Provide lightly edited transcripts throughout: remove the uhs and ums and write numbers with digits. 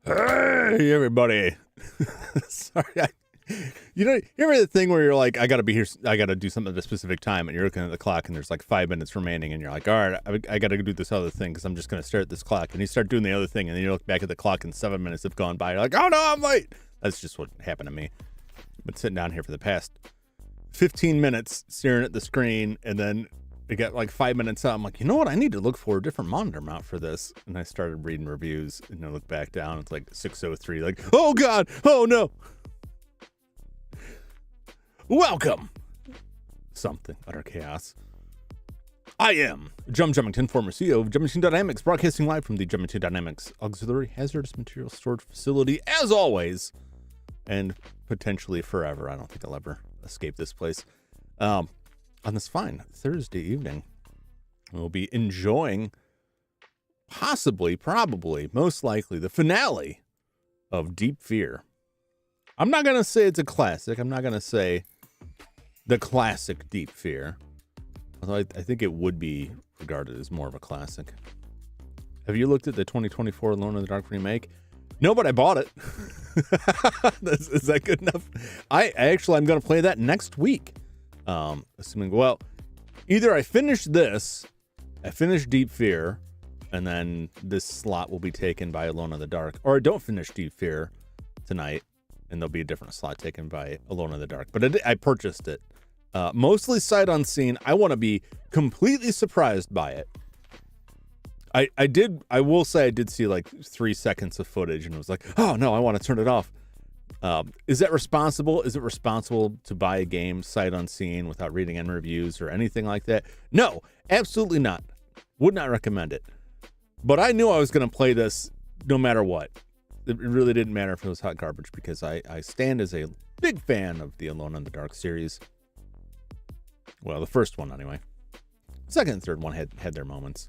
Hey, everybody. Sorry. You ever the thing where you're like, I got to be here, I got to do something at a specific time, and you're looking at the clock, and there's like 5 minutes remaining, and you're like, all right, I got to do this other thing because I'm just going to stare at this clock. And you start doing the other thing, and then you look back at the clock, and 7 minutes have gone by. You're like, oh, no, I'm late. That's just what happened to me. I've been sitting down here for the past 15 minutes staring at the screen, and then we got like 5 minutes out. I'm like, you know what? I need to look for a different monitor mount for this. And I started reading reviews, and I look back down. It's like 6:03. Like, oh God, oh no. Welcome. Something utter chaos. I am Jum Jumington, former CEO of Jumington Dynamics, broadcasting live from the Jumington Dynamics Auxiliary Hazardous Material Storage Facility, as always, and potentially forever. I don't think I'll ever escape this place. On this fine Thursday evening, we'll be enjoying possibly, probably, most likely the finale of Deep Fear. I'm not going to say it's a classic. I'm not going to say the classic Deep Fear, although I think it would be regarded as more of a classic. Have you looked at the 2024 Alone in the Dark remake? No, but I bought it. Is that good enough? I'm going to play that next week. Assuming, well, either I finish Deep Fear, and then this slot will be taken by Alone in the Dark, or I don't finish Deep Fear tonight, and there'll be a different slot taken by Alone in the Dark. But I purchased it, mostly sight unseen. I want to be completely surprised by it. I will say I did see like 3 seconds of footage, and it was like, oh no, I want to turn it off. Is that responsible? Is it responsible to buy a game sight unseen without reading any reviews or anything like that? No, absolutely not. Would not recommend it. But I knew I was going to play this no matter what. It really didn't matter if it was hot garbage, because I stand as a big fan of the Alone in the Dark series. Well, the first one anyway. Second and third one had their moments.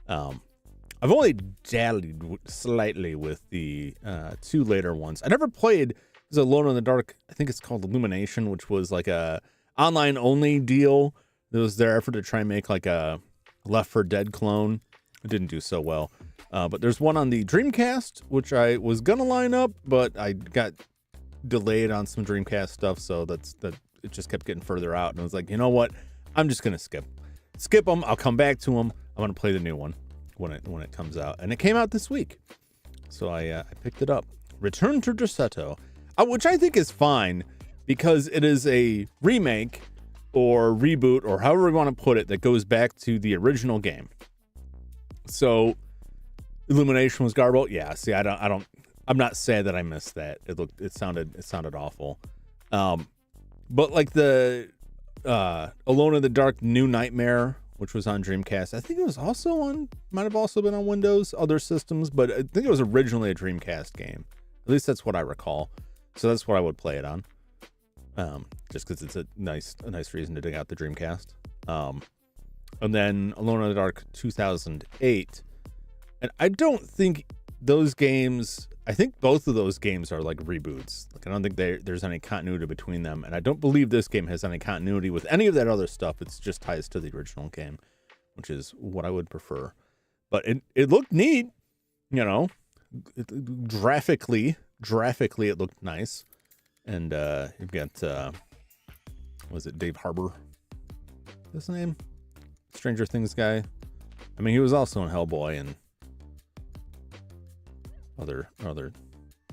I've only dallied slightly with the 2 later ones. I never played Alone in the Dark. I think it's called Illumination, which was like a online only deal. It was their effort to try and make like a Left 4 Dead clone. It didn't do so well. But there's one on the Dreamcast, which I was gonna line up, but I got delayed on some Dreamcast stuff, so it just kept getting further out. And I was like, you know what? I'm just gonna skip them. I'll come back to them. I'm gonna play the new one when it comes out, and it came out this week, so I picked it up. Return to Drissetto, which I think is fine, because it is a remake or reboot, or however we want to put it, that goes back to the original game. So Illumination was garbled. Yeah, see, I'm not sad that I missed that. It sounded awful. But like the Alone in the Dark New Nightmare, which was on Dreamcast, I think it was might have also been on Windows, other systems, but I think it was originally a Dreamcast game. At least that's what I recall. So that's what I would play it on. Just because it's a nice reason to dig out the Dreamcast. And then Alone in the Dark 2008. And I don't think those games, I think both of those games are like reboots. Like, I don't think there's any continuity between them. And I don't believe this game has any continuity with any of that other stuff. It's just ties to the original game, which is what I would prefer. but it looked neat, you know. Graphically it looked nice. And you've got was it Dave Harbour? His name? Stranger Things guy. I mean, he was also in Hellboy and other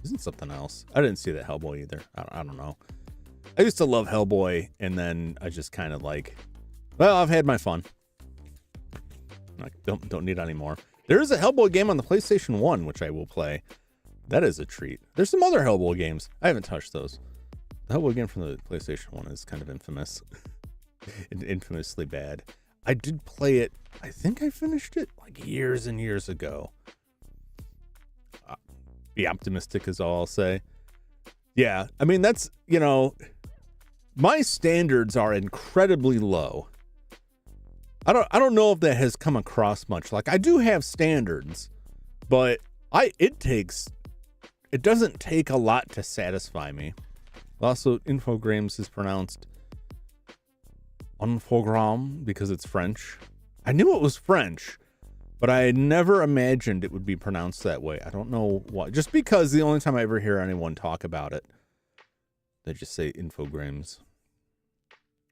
isn't something else. I didn't see that Hellboy either. I don't know. I used to love Hellboy, and then I just kind of like, well, I've had my fun. I don't need any more. There is a Hellboy game on the PlayStation 1, which I will play. That is a treat. There's some other Hellboy games. I haven't touched those. The Hellboy game from the PlayStation 1 is kind of infamous. Infamously bad. I did play it. I think I finished it like years and years ago. Be optimistic is all I'll say. Yeah, I mean, that's, you know, my standards are incredibly low. I don't know if that has come across much. Like, I do have standards, but it doesn't take a lot to satisfy me. Also, Infogrames is pronounced Infogram because it's French. I knew it was French, but I had never imagined it would be pronounced that way. I don't know why. Just because the only time I ever hear anyone talk about it, they just say Infogrames,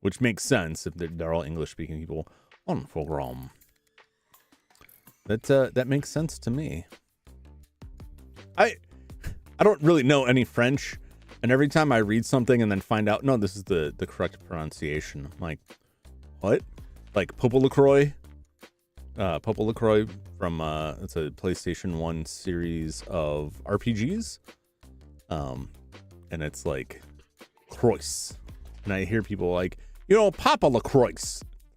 which makes sense if they're all English-speaking people. Infogram. That makes sense to me. I don't really know any French, and every time I read something and then find out, no, this is the correct pronunciation, I'm like, what? Like Popo LaCroix? Popo LaCroix from it's a PlayStation 1 series of RPGs. And it's like Croix. And I hear people like, you know, Papa LaCroix.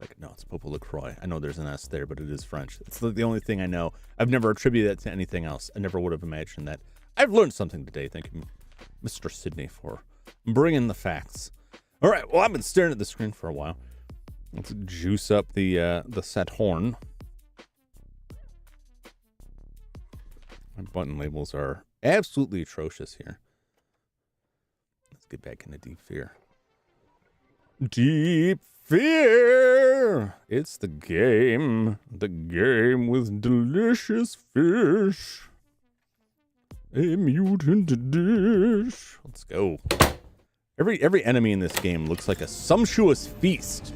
Like, no, it's Popo LaCroix. I know there's an S there, but it is French. It's the only thing I know. I've never attributed that to anything else. I never would have imagined that. I've learned something today. Thank you, Mr. Sydney, for bringing the facts. All right, well, I've been staring at the screen for a while. Let's juice up the set horn. My button labels are absolutely atrocious here. Let's get back into Deep Fear. Deep Fear! It's the game with delicious fish. A mutant dish. Let's go. Every enemy in this game looks like a sumptuous feast.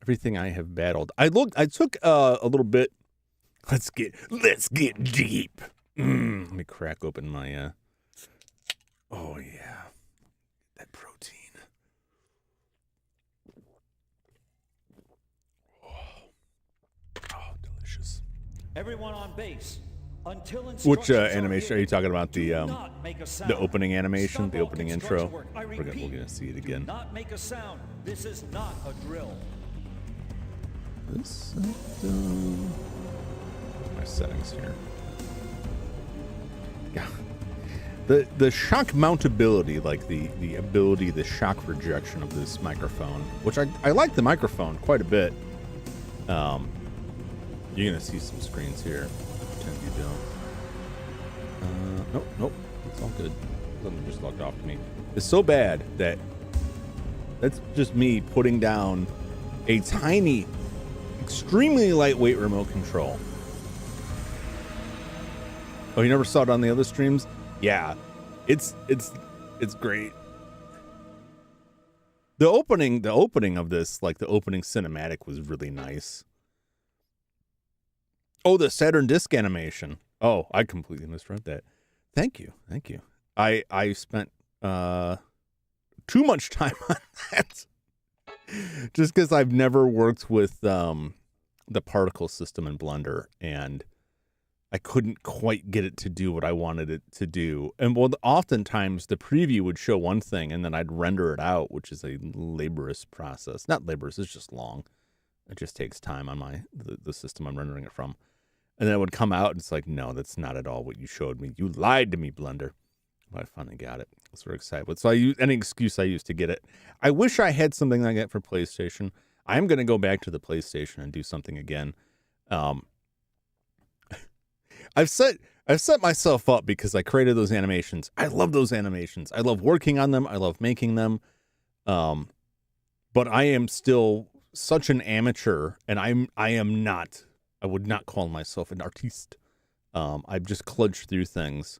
Everything I have battled. I took a little bit. Let's get deep. Let me crack open my oh yeah. That protein. Oh, delicious. Everyone on base. Which animation are you talking about? The opening animation, the opening intro. We're gonna see it again. Not make a sound. This is not a drill. This my settings here. Yeah. The shock mountability, like the ability, the shock rejection of this microphone, which I like the microphone quite a bit. You're gonna see some screens here. Pretend you don't. Nope. It's all good. Something just logged off to me. It's so bad that that's just me putting down a tiny, extremely lightweight remote control. Oh, you never saw it on the other streams? Yeah, it's great. The opening of this, like the opening cinematic, was really nice. Oh, the Saturn disc animation. Oh, I completely misread that. Thank you. I spent too much time on that. Just because I've never worked with the particle system in Blender, and I couldn't quite get it to do what I wanted it to do. And well, oftentimes the preview would show one thing and then I'd render it out, which is a laborious process. Not laborious, it's just long. It just takes time on the system I'm rendering it from. And then it would come out and it's like, no, that's not at all what you showed me. You lied to me, Blender. But I finally got it. I was very excited. So I use any excuse I used to get it. I wish I had something like that for PlayStation. I'm going to go back to the PlayStation and do something again. I've set myself up because I created those animations. I love those animations. I love working on them. I love making them. But I am still such an amateur, and I am not. I would not call myself an artiste. I've just kludged through things,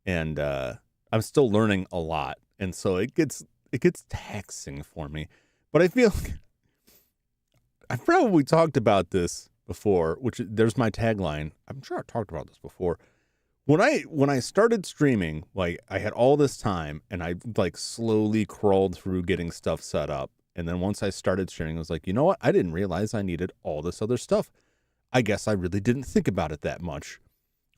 and I'm still learning a lot, and so it gets taxing for me. But I feel I've probably talked about this before, which there's my tagline. I'm sure I talked about this before. When I started streaming, like I had all this time and I like slowly crawled through getting stuff set up. And then once I started streaming, I was like, you know what? I didn't realize I needed all this other stuff. I guess I really didn't think about it that much,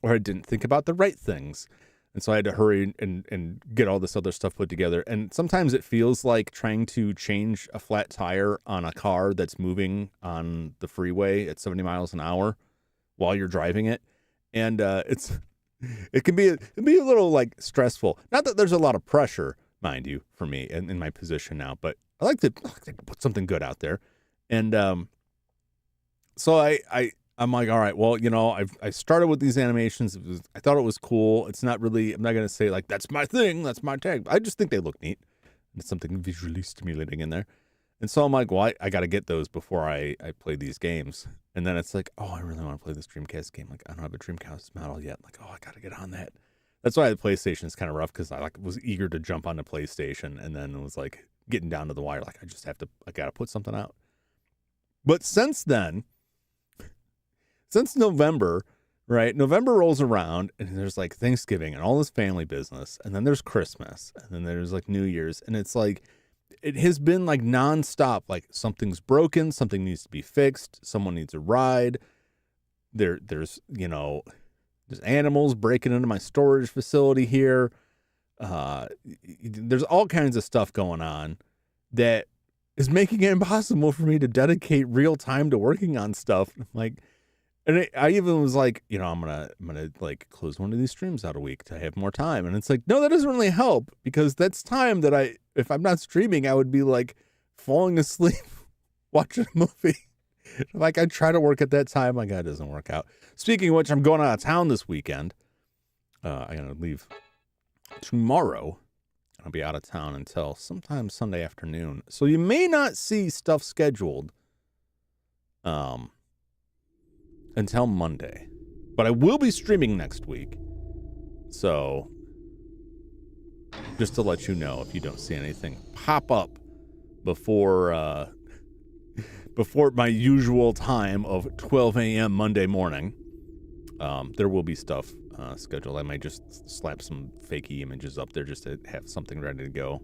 or I didn't think about the right things. And so I had to hurry and get all this other stuff put together. And sometimes it feels like trying to change a flat tire on a car that's moving on the freeway at 70 miles an hour while you're driving it. And it can be a little like stressful. Not that there's a lot of pressure, mind you, for me in my position now, but I like to put something good out there. And so I'm like, all right, well, you know, I started with these animations. I thought it was cool. It's not really, I'm not going to say like, that's my thing, that's my tag. I just think they look neat. There's something visually stimulating in there. And so I'm like, well, I got to get those before I play these games. And then it's like, oh, I really want to play this Dreamcast game. Like, I don't have a Dreamcast model yet. Like, oh, I got to get on that. That's why the PlayStation is kind of rough, because I like was eager to jump on the PlayStation, and then it was like getting down to the wire. Like, I got to put something out. But since then, since November, right? November rolls around and there's like Thanksgiving and all this family business. And then there's Christmas. And then there's like New Year's. And it's like, it has been like nonstop. Like something's broken. Something needs to be fixed. Someone needs a ride. There's animals breaking into my storage facility here. There's all kinds of stuff going on that is making it impossible for me to dedicate real time to working on stuff. Like, and I even was like, you know, I'm gonna like close one of these streams out a week to have more time. And it's like, no, that doesn't really help, because that's time that if I'm not streaming, I would be like falling asleep watching a movie. Like I try to work at that time, my God, it doesn't work out. Speaking of which, I'm going out of town this weekend. I'm gonna leave tomorrow. I'll be out of town until sometime Sunday afternoon. So you may not see stuff scheduled until Monday. But I will be streaming next week. So just to let you know, if you don't see anything pop up before my usual time of 12 a.m. Monday morning, there will be stuff scheduled. I might just slap some fakey images up there just to have something ready to go.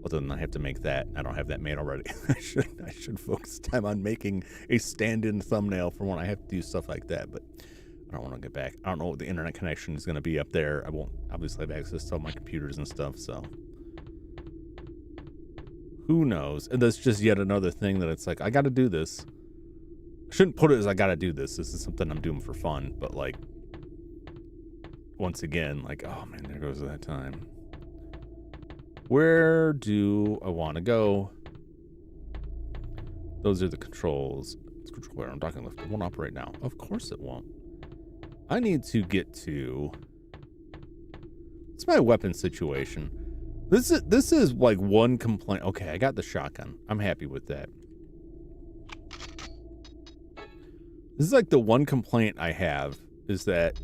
Other than I have to make that. I don't have that made already. I should focus time on making a stand-in thumbnail for when I have to do stuff like that. But I don't want to get back. I don't know what the internet connection is going to be up there. I won't obviously have access to all my computers and stuff. So who knows? And that's just yet another thing that it's like, I got to do this. I shouldn't put it as I got to do this. This is something I'm doing for fun. But like, once again, like, oh man, there goes that time. Where do I want to go? Those are the controls. It's controller. I'm docking lift. It won't operate now. Of course it won't. I need to get to... It's my weapon situation. This is like one complaint. Okay, I got the shotgun. I'm happy with that. This is like the one complaint I have, is that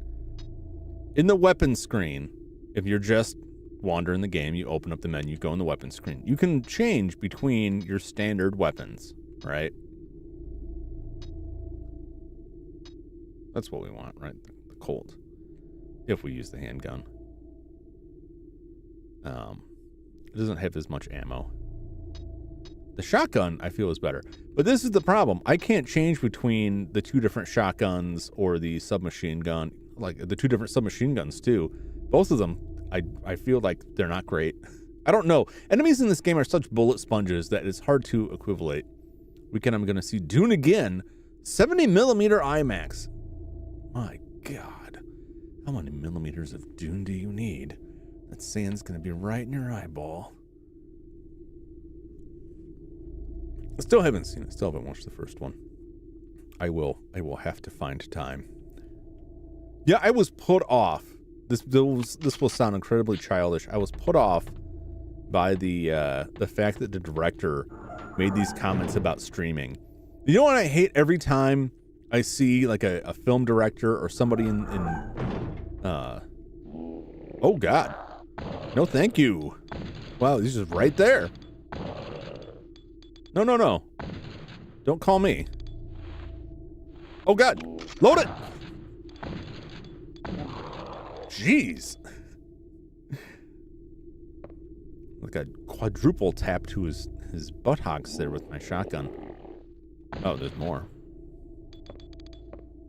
in the weapon screen, if you're just wandering the game, you open up the menu, go in the weapon screen. You can change between your standard weapons, right? That's what we want, right? The Colt. If we use the handgun. It doesn't have as much ammo. The shotgun, I feel, is better. But this is the problem. I can't change between the two different shotguns or the submachine gun. Like, the two different submachine guns, too. Both of them, I feel like they're not great. I don't know. Enemies in this game are such bullet sponges that it's hard to equivalate. Weekend I'm going to see Dune again. 70mm IMAX. My God. How many millimeters of Dune do you need? That sand's going to be right in your eyeball. I still haven't seen it. Still haven't watched the first one. I will have to find time. Yeah, I was put off. This will sound incredibly childish. I was put off by the fact that the director made these comments about streaming. You know what I hate every time I see like a film director or somebody in oh God. No, thank you. Wow, he's just right there. No. Don't call me. Oh God, load it. Jeez. Like a quadruple tap to his buttocks there with my shotgun. Oh, there's more.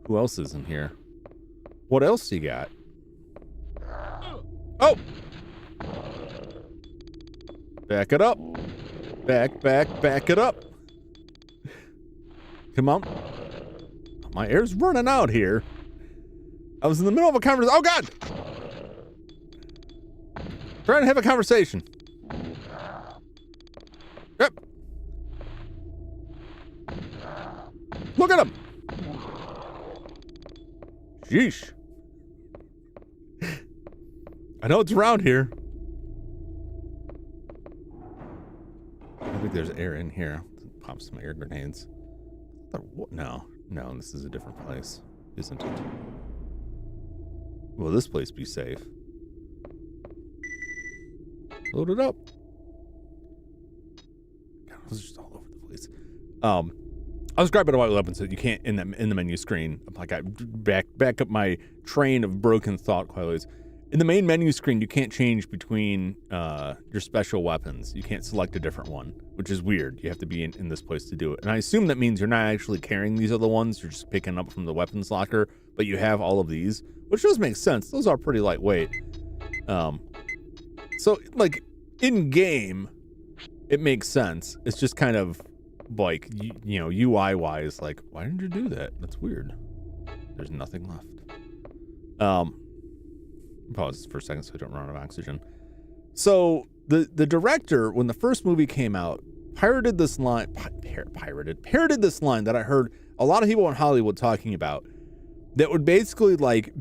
Who else is in here? What else you got? Oh! Back it up. Back it up. Come on. My air's running out here. I was in the middle of a conversation. Oh, God! Trying to have a conversation. Yep. Look at him. Sheesh. I know it's around here. I think there's air in here. Pop some air grenades. No, this is a different place, isn't it? Will this place be safe? Load it up. God, it was just all over the place. I was grabbing a white weapon so you can't in the menu screen. Like I back up my train of broken thought qualities. In the main menu screen, you can't change between your special weapons. You can't select a different one, which is weird. You have to be in this place to do it. And I assume that means you're not actually carrying these other ones. You're just picking up from the weapons locker, but you have all of these, which does make sense. Those are pretty lightweight. So, like, in game, it makes sense. It's just kind of like, you know, UI-wise, like, why didn't you do that? That's weird. There's nothing left. Pause for a second so I don't run out of oxygen. So the director, when the first movie came out, parroted this line that I heard a lot of people in Hollywood talking about, that would basically like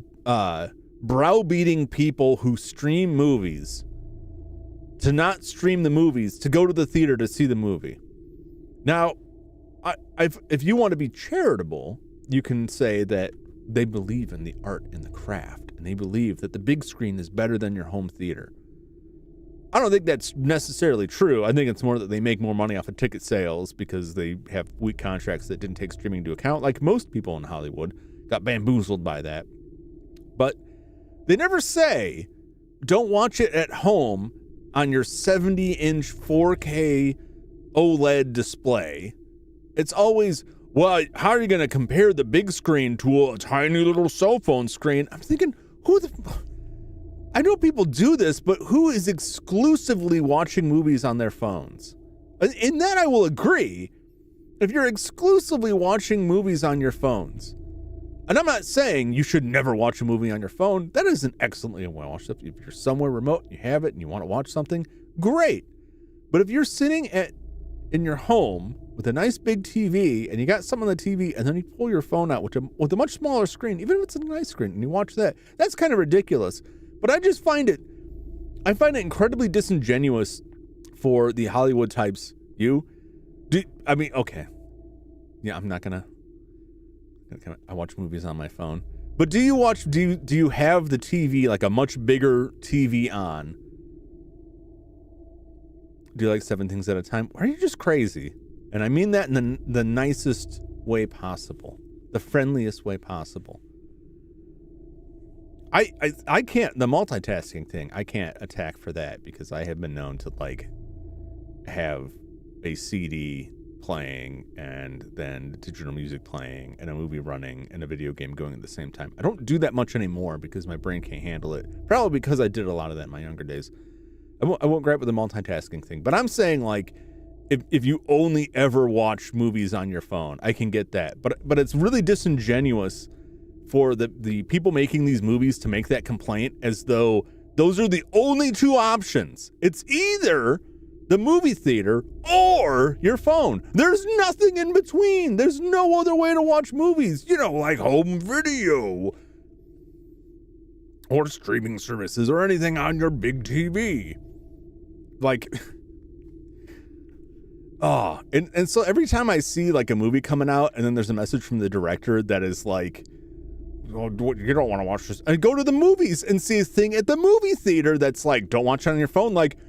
browbeating people who stream movies to not stream the movies, to go to the theater to see the movie. Now, if you want to be charitable, you can say that they believe in the art and the craft, and they believe that the big screen is better than your home theater. I don't think that's necessarily true. I think it's more that they make more money off of ticket sales because they have weak contracts that didn't take streaming into account, like most people in Hollywood got bamboozled by that. But they never say, don't watch it at home on your 70-inch 4K OLED display. It's always, well, how are you going to compare the big screen to a tiny little cell phone screen? I'm thinking, I know people do this, but who is exclusively watching movies on their phones? In that I will agree. If you're exclusively watching movies on your phones, and I'm not saying you should never watch a movie on your phone. That is an excellently watched stuff. If you're somewhere remote, you have it, and you want to watch something, great. But if you're sitting in your home with a nice big TV, and you got something on the TV, and then you pull your phone out with a much smaller screen, even if it's a nice screen, and you watch that, that's kind of ridiculous. But I just find it incredibly disingenuous for the Hollywood types. Okay. Yeah, I'm not gonna. I watch movies on my phone. But do you have the TV, like a much bigger TV on? Do you like 7 things at a time? Or are you just crazy? And I mean that in the nicest way possible, the friendliest way possible. I can't, the multitasking thing, I can't attack for that because I have been known to like have a CD playing and then digital music playing and a movie running and a video game going at the same time. I don't do that much anymore because my brain can't handle it. Probably because I did a lot of that in my younger days. I won't gripe with the multitasking thing, but I'm saying like if you only ever watch movies on your phone, I can get that. But it's really disingenuous for the people making these movies to make that complaint as though those are the only two options. It's either the movie theater or your phone. There's nothing in between. There's no other way to watch movies, like home video or streaming services or anything on your big TV. Like, Oh, and so every time I see like a movie coming out and then there's a message from the director that is like, oh, you don't want to watch this, and go to the movies and see a thing at the movie theater that's like, don't watch it on your phone. Like,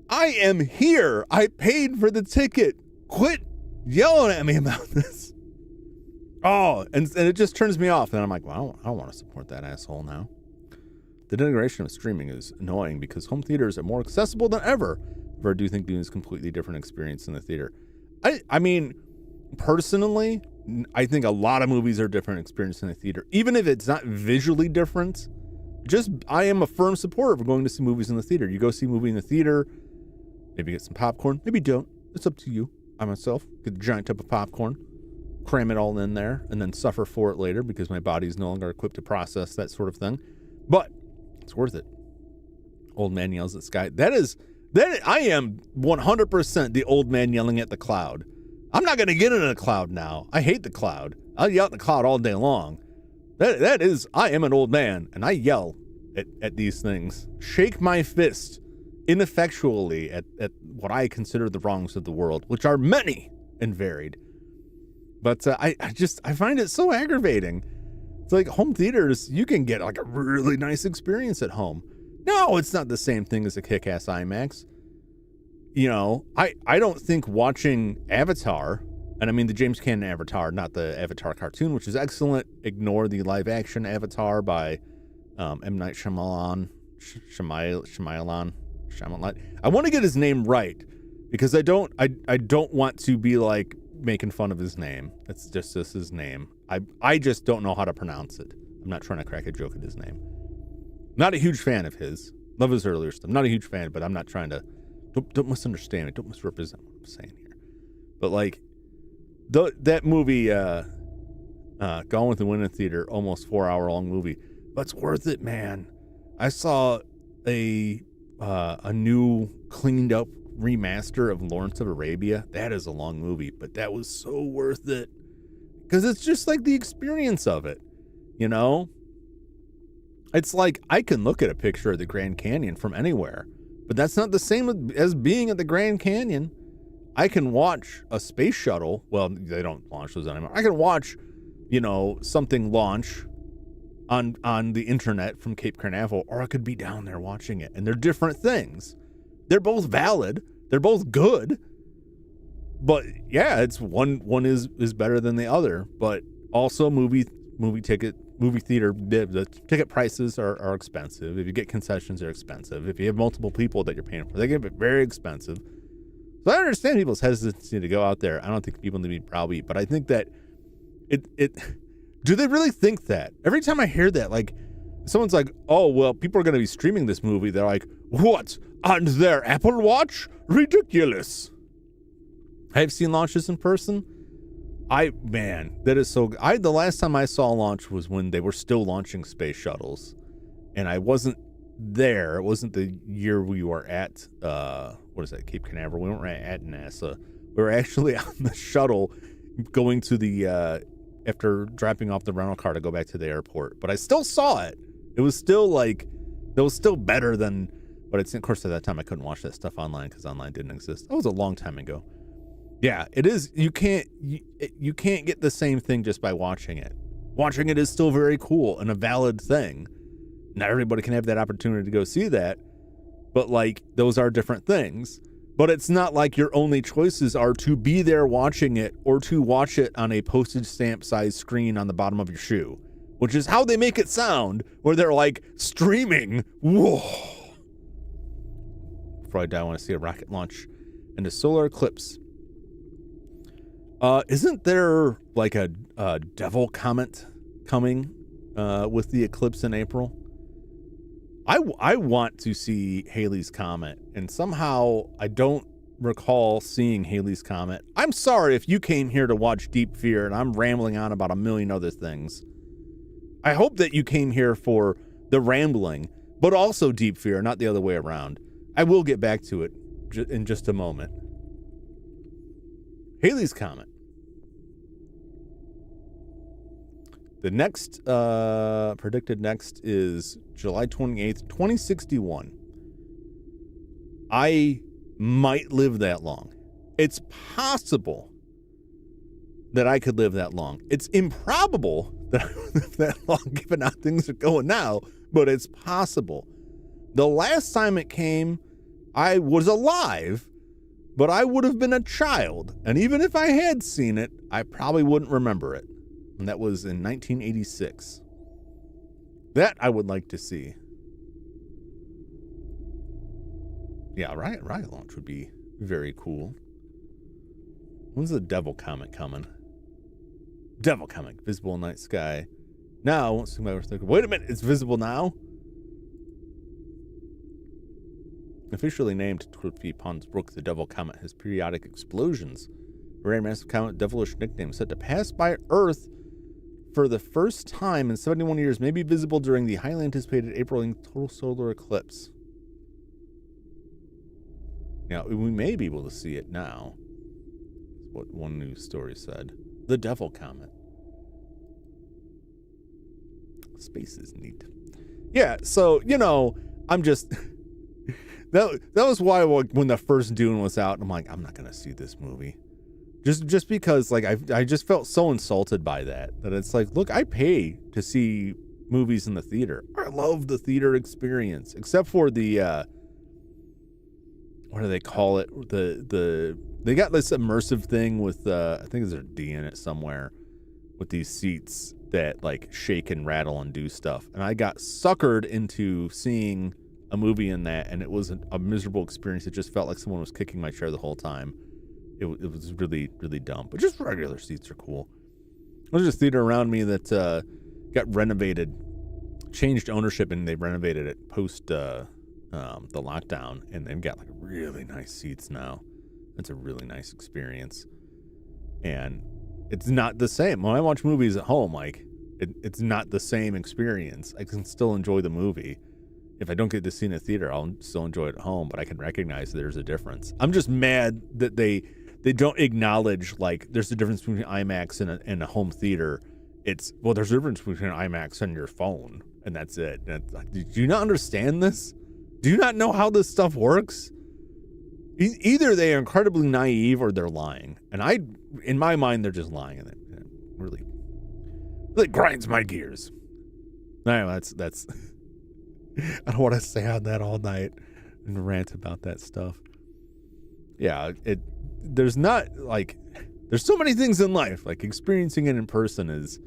I am here. I paid for the ticket. Quit yelling at me about this. Oh, and it just turns me off. And I'm like, well, I don't want to support that asshole now. The denigration of streaming is annoying because home theaters are more accessible than ever. But I do think doing this completely different experience in the theater. I mean, personally, I think a lot of movies are different experience in the theater. Even if it's not visually different, I am a firm supporter of going to see movies in the theater. You go see a movie in the theater, maybe get some popcorn, maybe don't. It's up to you. I myself get a giant tub of popcorn, cram it all in there, and then suffer for it later because my body is no longer equipped to process that sort of thing. But it's worth it. Old man yells at sky. I am 100% the old man yelling at the cloud. I'm not going to get in a cloud now. I hate the cloud. I'll yell at the cloud all day long. I am an old man, and I yell at these things. Shake my fist ineffectually at what I consider the wrongs of the world, which are many and varied. But I find it so aggravating. It's like home theaters, you can get like a really nice experience at home. No, it's not the same thing as a kick-ass IMAX. You know, I don't think watching Avatar, and I mean the James Cameron Avatar, not the Avatar cartoon, which is excellent. Ignore the live-action Avatar by M. Night Shyamalan. I want to get his name right because I don't want to be like making fun of his name. It's just his name. I just don't know how to pronounce it. I'm not trying to crack a joke at his name. Not a huge fan of his. Love his earlier stuff. Not a huge fan, but I'm not trying to. Don't misunderstand me. Don't misrepresent what I'm saying here. But like, that movie, Gone with the Wind in theater, almost 4-hour-long movie, but it's worth it, man. I saw a new cleaned up remaster of Lawrence of Arabia. That is a long movie, but that was so worth it because it's just like the experience of it, you know. It's like I can look at a picture of the Grand Canyon from anywhere, but that's not the same as being at the Grand Canyon. I can watch a space shuttle. Well, they don't launch those anymore. I can watch, something launch on the internet from Cape Canaveral, or I could be down there watching it. And they're different things. They're both valid. They're both good. But yeah, it's one is better than the other. But also movie theater, the ticket prices are expensive. If you get concessions, they're expensive. If you have multiple people that you're paying for, they get very expensive. So I understand people's hesitancy to go out there. I don't think people need to be browbeat, but I think that do they really think that? Every time I hear that, like, someone's like, oh, well, people are going to be streaming this movie. They're like, what? On their Apple Watch? Ridiculous. I've seen launches in person. That is so good. The last time I saw a launch was when they were still launching space shuttles. And I wasn't there. It wasn't the year we were at, Cape Canaveral. We weren't at NASA. We were actually on the shuttle going to the, after dropping off the rental car to go back to the airport. But I still saw it. It was still better than, but of course at that time I couldn't watch that stuff online because online didn't exist. That was a long time ago. Yeah, it is. You can't get the same thing just by watching it. Watching it is still very cool and a valid thing. Not everybody can have that opportunity to go see that, but like those are different things. But it's not like your only choices are to be there watching it or to watch it on a postage stamp size screen on the bottom of your shoe, which is how they make it sound, where they're like streaming. Whoa. Before I die, I want to see a rocket launch and a solar eclipse. Isn't there like a devil comet coming with the eclipse in April? I want to see Halley's Comet, and somehow I don't recall seeing Halley's Comet. I'm sorry if you came here to watch Deep Fear and I'm rambling on about a million other things. I hope that you came here for the rambling, but also Deep Fear, not the other way around. I will get back to it in just a moment. Halley's Comet. The next, predicted next is July 28th, 2061. I might live that long. It's possible that I could live that long. It's improbable that I would live that long given how things are going now, but it's possible. The last time it came, I was alive, but I would have been a child. And even if I had seen it, I probably wouldn't remember it. And that was in 1986. That I would like to see. Yeah, rocket launch would be very cool. When's the Devil comet coming? Devil comet, visible in night sky. Now, wait a minute, it's visible now? Officially named 12 feet Ponds Brook, the Devil Comet has periodic explosions. A rare massive comet, devilish nickname, said to pass by Earth for the first time in 71 years, may be visible during the highly anticipated April total solar eclipse. Now, we may be able to see it now. That's what one news story said. The Devil Comet. Space is neat. Yeah, so, you know, I'm just... that was why when the first Dune was out, I'm like, I'm not going to see this movie. Just because, like, I just felt so insulted by that it's like, look, I pay to see movies in the theater. I love the theater experience, except for the, what do they call it? They got this immersive thing with, I think there's a D in it somewhere, with these seats that like shake and rattle and do stuff. And I got suckered into seeing a movie in that, and it was a miserable experience. It just felt like someone was kicking my chair the whole time. It was really, really dumb. But just regular seats are cool. There's this theater around me that got renovated, changed ownership, and they renovated it post the lockdown, and they've got like really nice seats now. It's a really nice experience. And it's not the same. When I watch movies at home, like, it's not the same experience. I can still enjoy the movie. If I don't get to see it in a theater, I'll still enjoy it at home, but I can recognize there's a difference. I'm just mad that they don't acknowledge, like, there's a difference between IMAX and a home theater. Well, there's a difference between IMAX and your phone, and that's it. And like, do you not understand this? Do you not know how this stuff works? Either they are incredibly naive or they're lying. And in my mind, they're just lying. And it really grinds my gears. Anyway, that's I don't want to stay on that all night and rant about that stuff. Yeah, there's so many things in life. Like, experiencing it in person is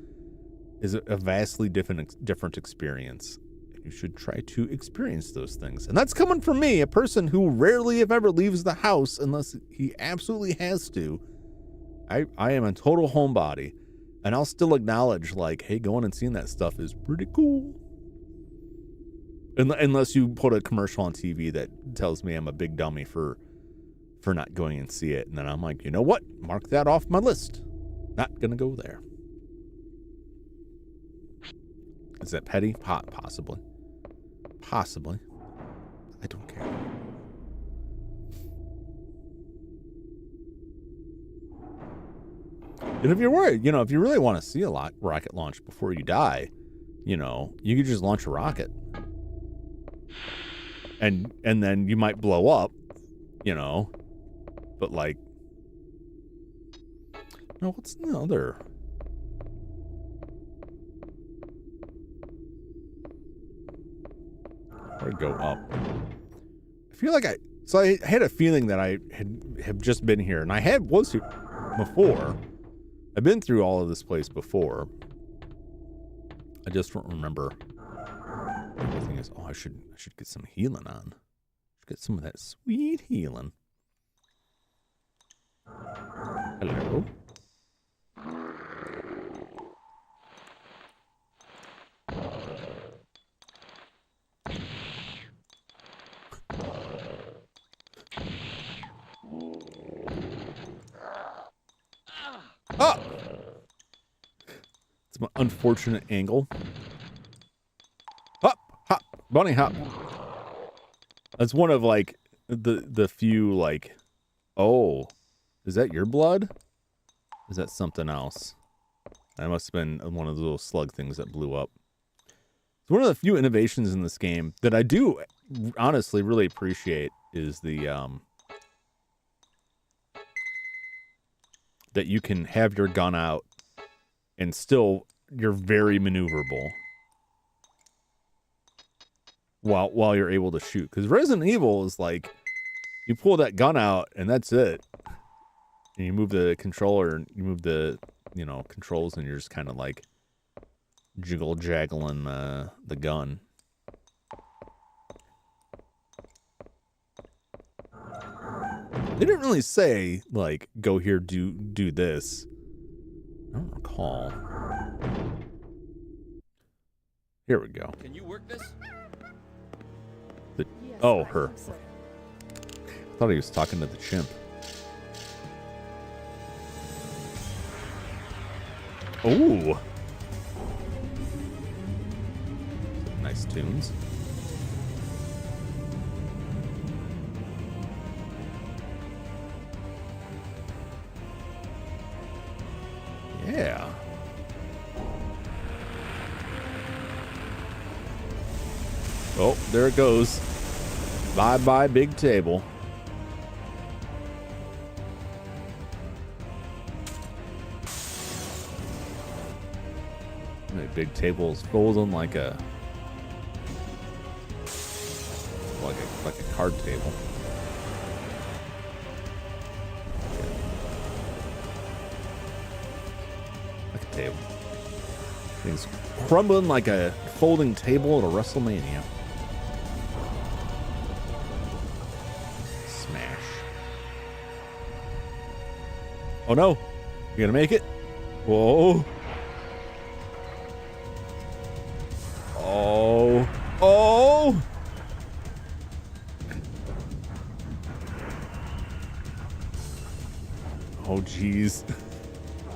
a vastly different experience. You should try to experience those things. And that's coming from me, a person who rarely, if ever, leaves the house unless he absolutely has to. I am a total homebody. And I'll still acknowledge, like, hey, going and seeing that stuff is pretty cool. Unless you put a commercial on TV that tells me I'm a big dummy for not going and see it. And then I'm like, you know what? Mark that off my list. Not gonna go there. Is that petty? Possibly. Possibly. I don't care. And if you're worried, if you really want to see a rocket launch before you die, you could just launch a rocket. And then you might blow up, but like, no, what's the other? Or go up. I feel like I had a feeling that I have just been here, and I was here before. I've been through all of this place before. I just don't remember. The thing is, I should get some healing on. Get some of that sweet healing. Hello. Oh! It's my unfortunate angle. Hop, hop, bunny hop. That's one of like the few like, oh, is that your blood? Is that something else? That must have been one of the little slug things that blew up. It's one of the few innovations in this game that I do honestly really appreciate is the that you can have your gun out and still you're very maneuverable while you're able to shoot. Because Resident Evil is like, you pull that gun out and that's it. And you move the controller and you move the, you know, controls and you're just kind of like jiggle-jaggling the gun. They didn't really say, like, go here, do this. I don't recall. Here we go. Can you work this? Oh, her. I thought he was talking to the chimp. Ooh. Nice tunes. Yeah. Oh, there it goes. Bye-bye, big table. That big table's folding like a card table. Like a table. Things crumbling like a folding table at a WrestleMania. Smash. Oh no. You gonna make it? Whoa. Oh. Oh. Oh, geez.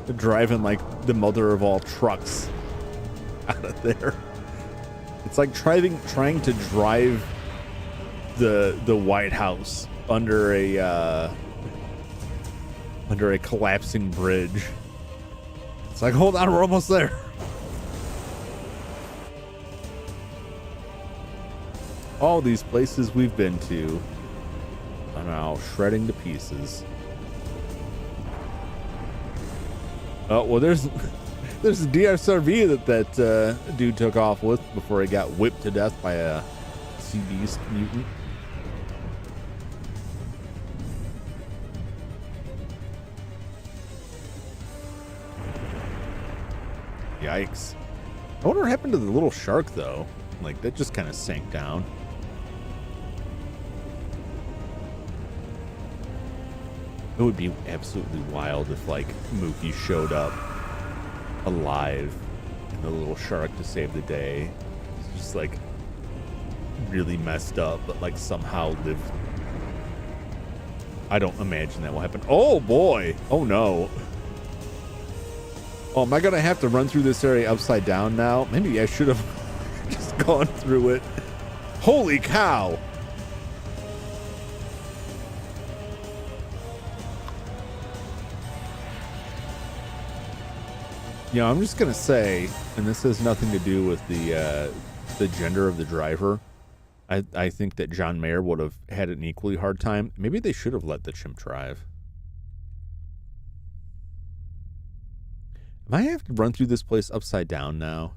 They're driving like the mother of all trucks out of there. It's like trying to drive the White House under a collapsing bridge. It's like, hold on, we're almost there. All these places we've been to are now shredding to pieces. Oh, well, there's the DSRV that dude took off with before he got whipped to death by a sea beast mutant. Yikes. I wonder what happened to the little shark, though. Like, that just kind of sank down. It would be absolutely wild if, like, Mookie showed up alive and the little shark to save the day. It's just, like, really messed up, but, like, somehow lived. I don't imagine that will happen. Oh, boy. Oh, no. Oh, am I going to have to run through this area upside down now? Maybe I should have just gone through it. Holy cow. You know, I'm just going to say, and this has nothing to do with the gender of the driver, I think that John Mayer would have had an equally hard time. Maybe they should have let the chimp drive. Am I have to run through this place upside down now?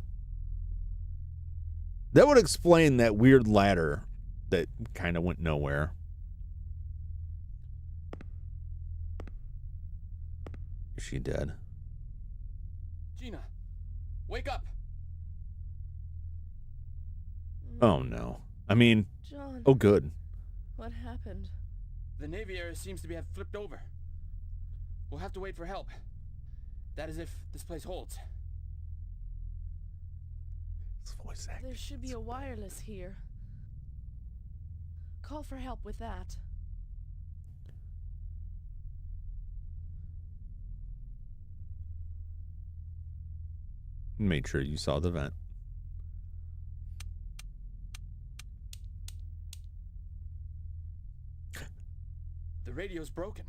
That would explain that weird ladder that kind of went nowhere. Is she dead? Gina, wake up. Oh, no. I mean, John, oh, good. what happened? The Navy area seems to have flipped over. We'll have to wait for help. That is if this place holds. It's voice acting. There should be a wireless here. Call for help with that. Made sure you saw the vent. The radio's broken.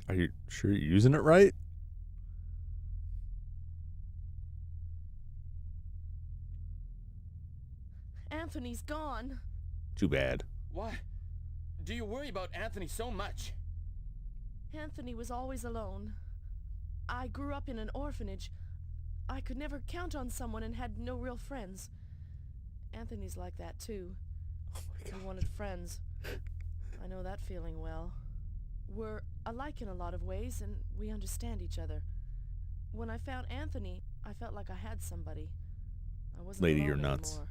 Are you sure you're using it right? Anthony's gone. Too bad. Why do you worry about Anthony so much? Anthony was always alone. I grew up in an orphanage. I could never count on someone and had no real friends. Anthony's like that too. Oh my God. He wanted friends. I know that feeling well. We're alike in a lot of ways, and we understand each other. When I found Anthony, I felt like I had somebody. I wasn't Lady, alone you're nuts. anymore.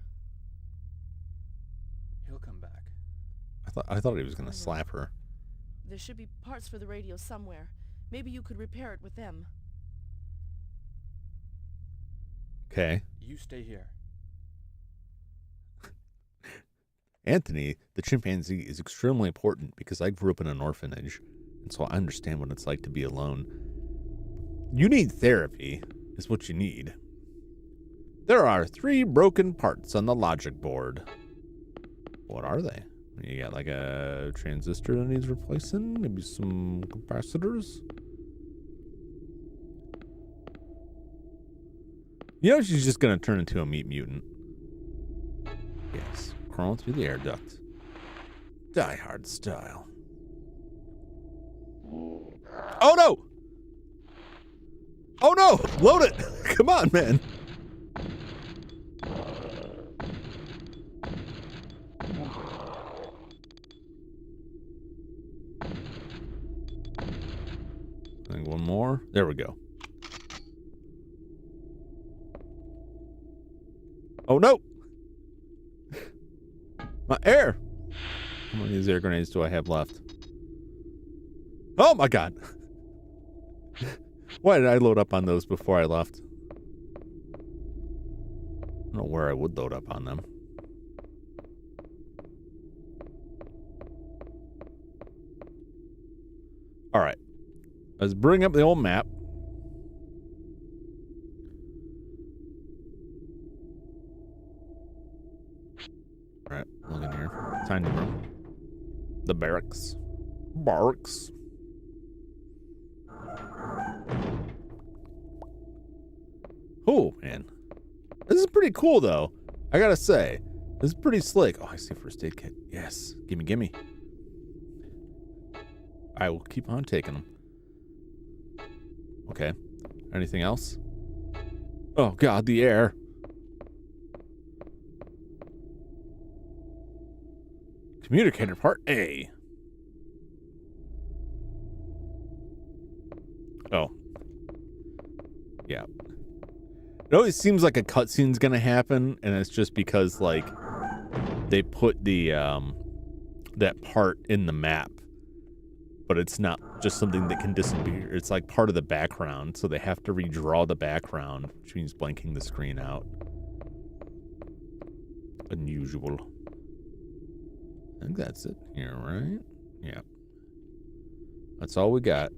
He'll come back. I thought he was gonna slap her. There should be parts for the radio somewhere. Maybe you could repair it with them. Okay. You stay here. Anthony, the chimpanzee, is extremely important because I grew up in an orphanage, and so I understand what it's like to be alone. You need therapy, is what you need. There are 3 broken parts on the logic board. What are they? You got like a transistor that needs replacing, maybe some capacitors. You know she's just gonna turn into a meat mutant. Yes, crawling through the air duct. Die Hard style. Oh no! Oh no! Load it! Come on, man! I think one more. There we go. Oh no! My air! How many of these air grenades do I have left? Oh my God! Why did I load up on those before I left? I don't know where I would load up on them. All right. Let's bring up the old map. All right, look in here. Tiny room. The barracks. Barracks. Oh, man. This is pretty cool, though. I gotta say. This is pretty slick. Oh, I see first aid kit. Yes. Gimme, gimme. I will keep on taking them. Okay. Anything else? Oh, God, the air. Communicator part A. Oh. Yeah. It always seems like a cutscene's gonna happen, and it's just because, like, they put the, that part in the map. But it's not just something that can disappear. It's like part of the background, so they have to redraw the background, which means blanking the screen out. Unusual. I think that's it here, right? Yeah. That's all we got.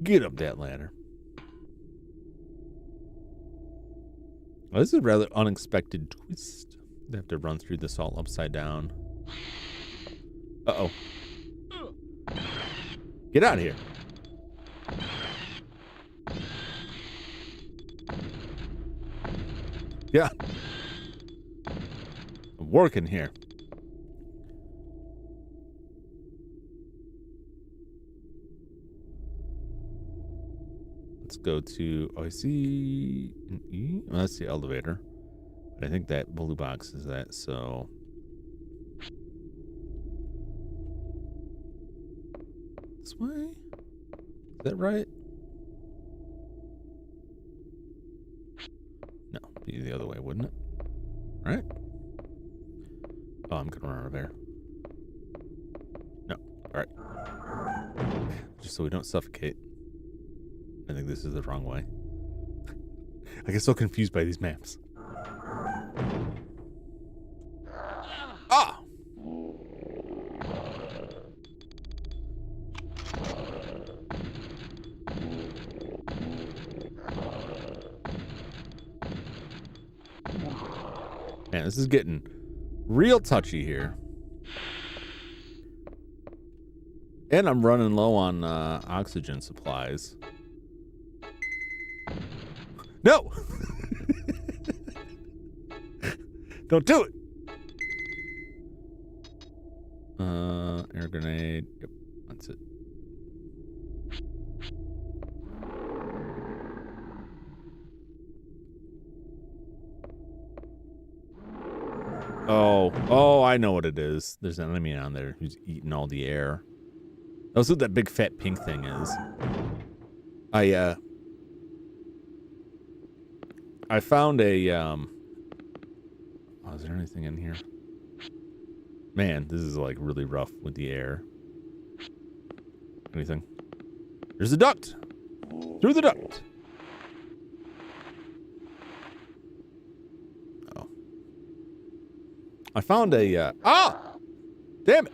Get up that ladder. Well, this is a rather unexpected twist. They have to run through this all upside down. Uh-oh. Get out of here. Yeah. I'm working here. Let's go to, oh, I see an E. Well, that's the elevator. But I think that blue box is that, so. This way? Is that right? No, be the other way, wouldn't it? Right? Oh, I'm gonna run out of air. No. Alright. Just so we don't suffocate. I think this is the wrong way. I get so confused by these maps. Ah! Man, this is getting real touchy here. And I'm running low on oxygen supplies. No! Don't do it! Air grenade. Yep, that's it. Oh, I know what it is. There's an enemy on there who's eating all the air. That's what that big fat pink thing is. I found a, oh, is there anything in here? Man, this is like really rough with the air. Anything? There's a duct! Through the duct! Oh. I found a, ah! Damn it!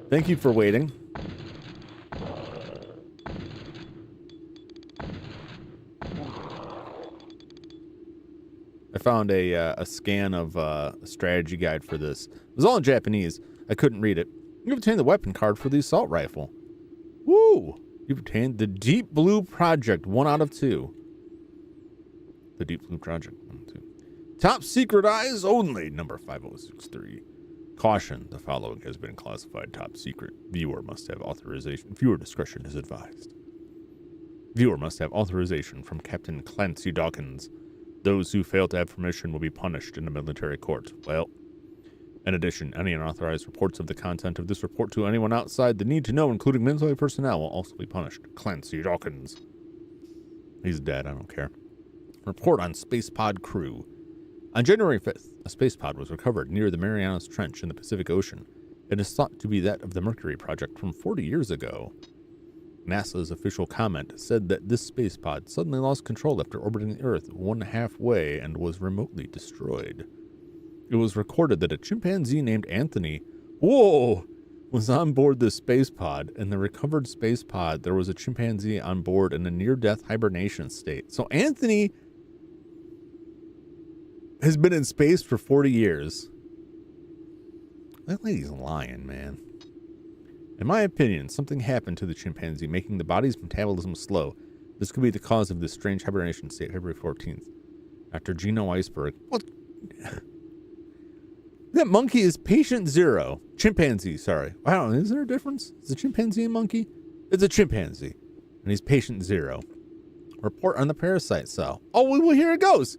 Thank you for waiting. I found a scan of a strategy guide for this. It was all in Japanese. I couldn't read it. You've obtained the weapon card for the assault rifle. Woo! You've obtained the Deep Blue Project 1 out of 2. The Deep Blue Project 1 2. Top secret eyes only, number 5063. Caution, the following has been classified top secret. Viewer must have authorization. Viewer discretion is advised. Viewer must have authorization from Captain Clancy Dawkins. Those who fail to have permission will be punished in a military court. Well, in addition, any unauthorized reports of the content of this report to anyone outside the need to know, including military personnel, will also be punished. Clancy Dawkins. He's dead, I don't care. Report on Spacepod crew. On January 5th, a spacepod was recovered near the Marianas Trench in the Pacific Ocean. It is thought to be that of the Mercury project from 40 years ago. NASA's official comment said that this spacepod suddenly lost control after orbiting the Earth 1/2 way and was remotely destroyed. It was recorded that a chimpanzee named Anthony, was on board the spacepod. In the recovered spacepod, there was a chimpanzee on board in a near-death hibernation state. So Anthony has been in space for 40 years. That lady's lying, man. In my opinion, something happened to the chimpanzee, making the body's metabolism slow. This could be the cause of this strange hibernation state, February 14th. After Gino Iceberg. What? That monkey is patient 0. Chimpanzee, sorry. I don't know, is there a difference? Is a chimpanzee a monkey? It's a chimpanzee. And he's patient 0. Report on the parasite cell. Oh, well, here it goes.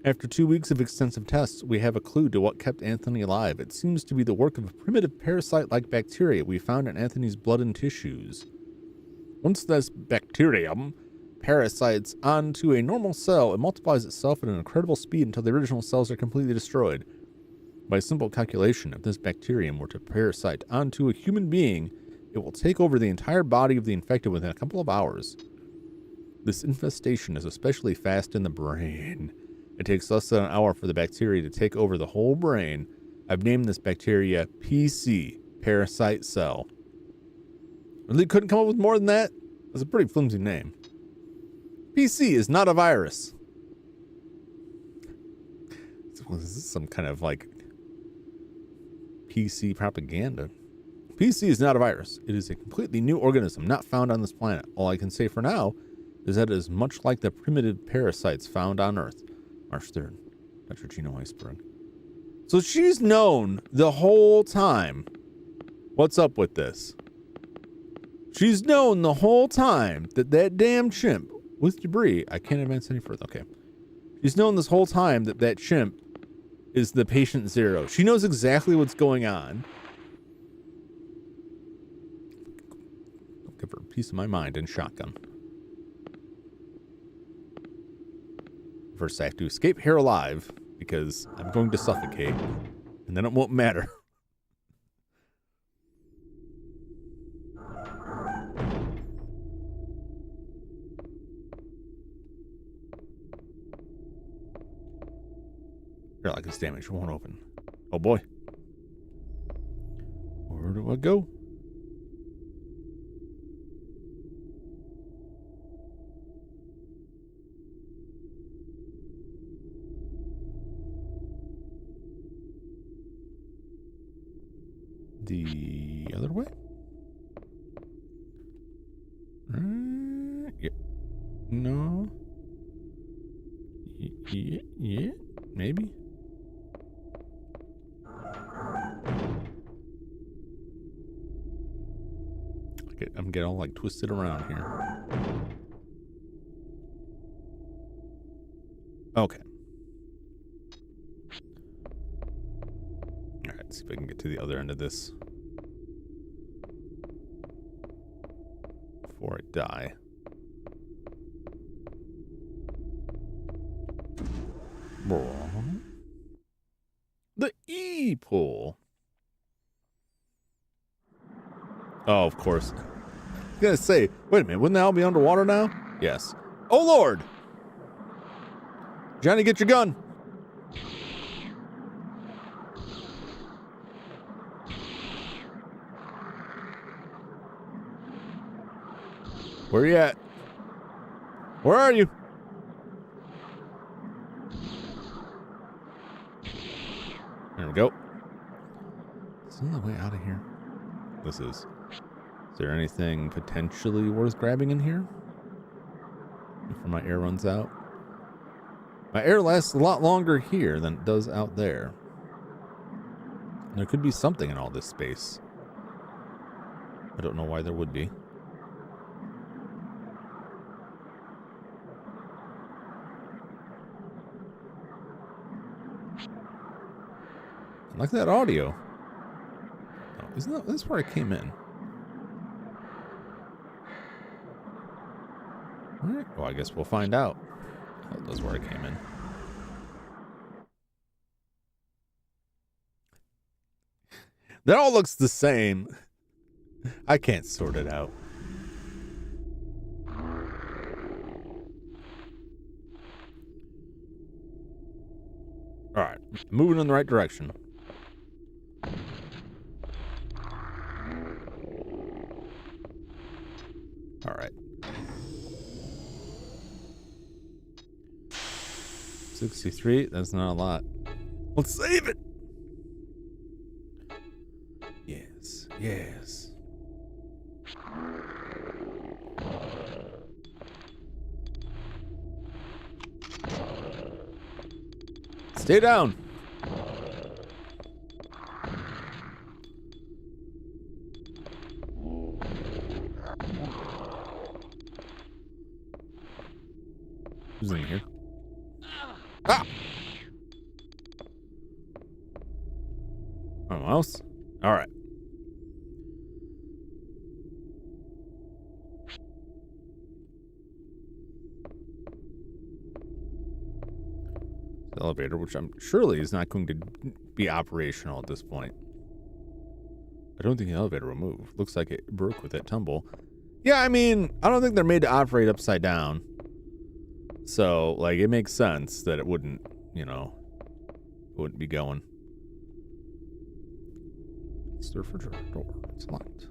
After 2 weeks of extensive tests, we have a clue to what kept Anthony alive. It seems to be the work of a primitive parasite-like bacteria we found in Anthony's blood and tissues. Once this bacterium parasites onto a normal cell, it multiplies itself at an incredible speed until the original cells are completely destroyed. By simple calculation, if this bacterium were to parasite onto a human being, it will take over the entire body of the infected within a couple of hours. This infestation is especially fast in the brain. It takes less than an hour for the bacteria to take over the whole brain. I've named this bacteria PC, parasite cell. Really couldn't come up with more than that? That's a pretty flimsy name. PC is not a virus. Is this some kind of like PC propaganda? PC is not a virus. It is a completely new organism not found on this planet. All I can say for now is that it is much like the primitive parasites found on Earth. March 3rd, Dr. Gino Iceberg. So she's known the whole time. What's up with this? She's known the whole time that that damn chimp with debris. I can't advance any further. Okay. She's known this whole time that that chimp is the patient 0. She knows exactly what's going on. I'll give her a piece of my mind and shotgun. First, I have to escape here alive because I'm going to suffocate, and then it won't matter. Here, like this damage won't open. Oh boy. Where do I go? The other way? Yeah. No. Yeah, maybe. I'm getting all like twisted around here. Okay. All right, let's see if I can get to the other end of this before I die. The E-pull. Oh, of course. I was gonna say, wait a minute, wouldn't the owl be underwater now? Yes. Oh, Lord! Johnny, get your gun! Where you at? Where are you? There we go. Is there a way out of here? This is. Is there anything potentially worth grabbing in here? Before my air runs out. My air lasts a lot longer here than it does out there. There could be something in all this space. I don't know why there would be. I like that audio. Oh, isn't that that's where I came in? All right. Well, I guess we'll find out. Oh, that's where I came in. That all looks the same. I can't sort it out. All right, moving in the right direction. All right. 63, that's not a lot. Let's save it. Yes, yes. Stay down. Who's in here? Ah! Anyone else? All right. The elevator, which I'm surely is not going to be operational at this point. I don't think the elevator will move. Looks like it broke with that tumble. Yeah, I mean, I don't think they're made to operate upside down. So, like, it makes sense that it wouldn't, you know, wouldn't be going. It's the refrigerator door. It's locked.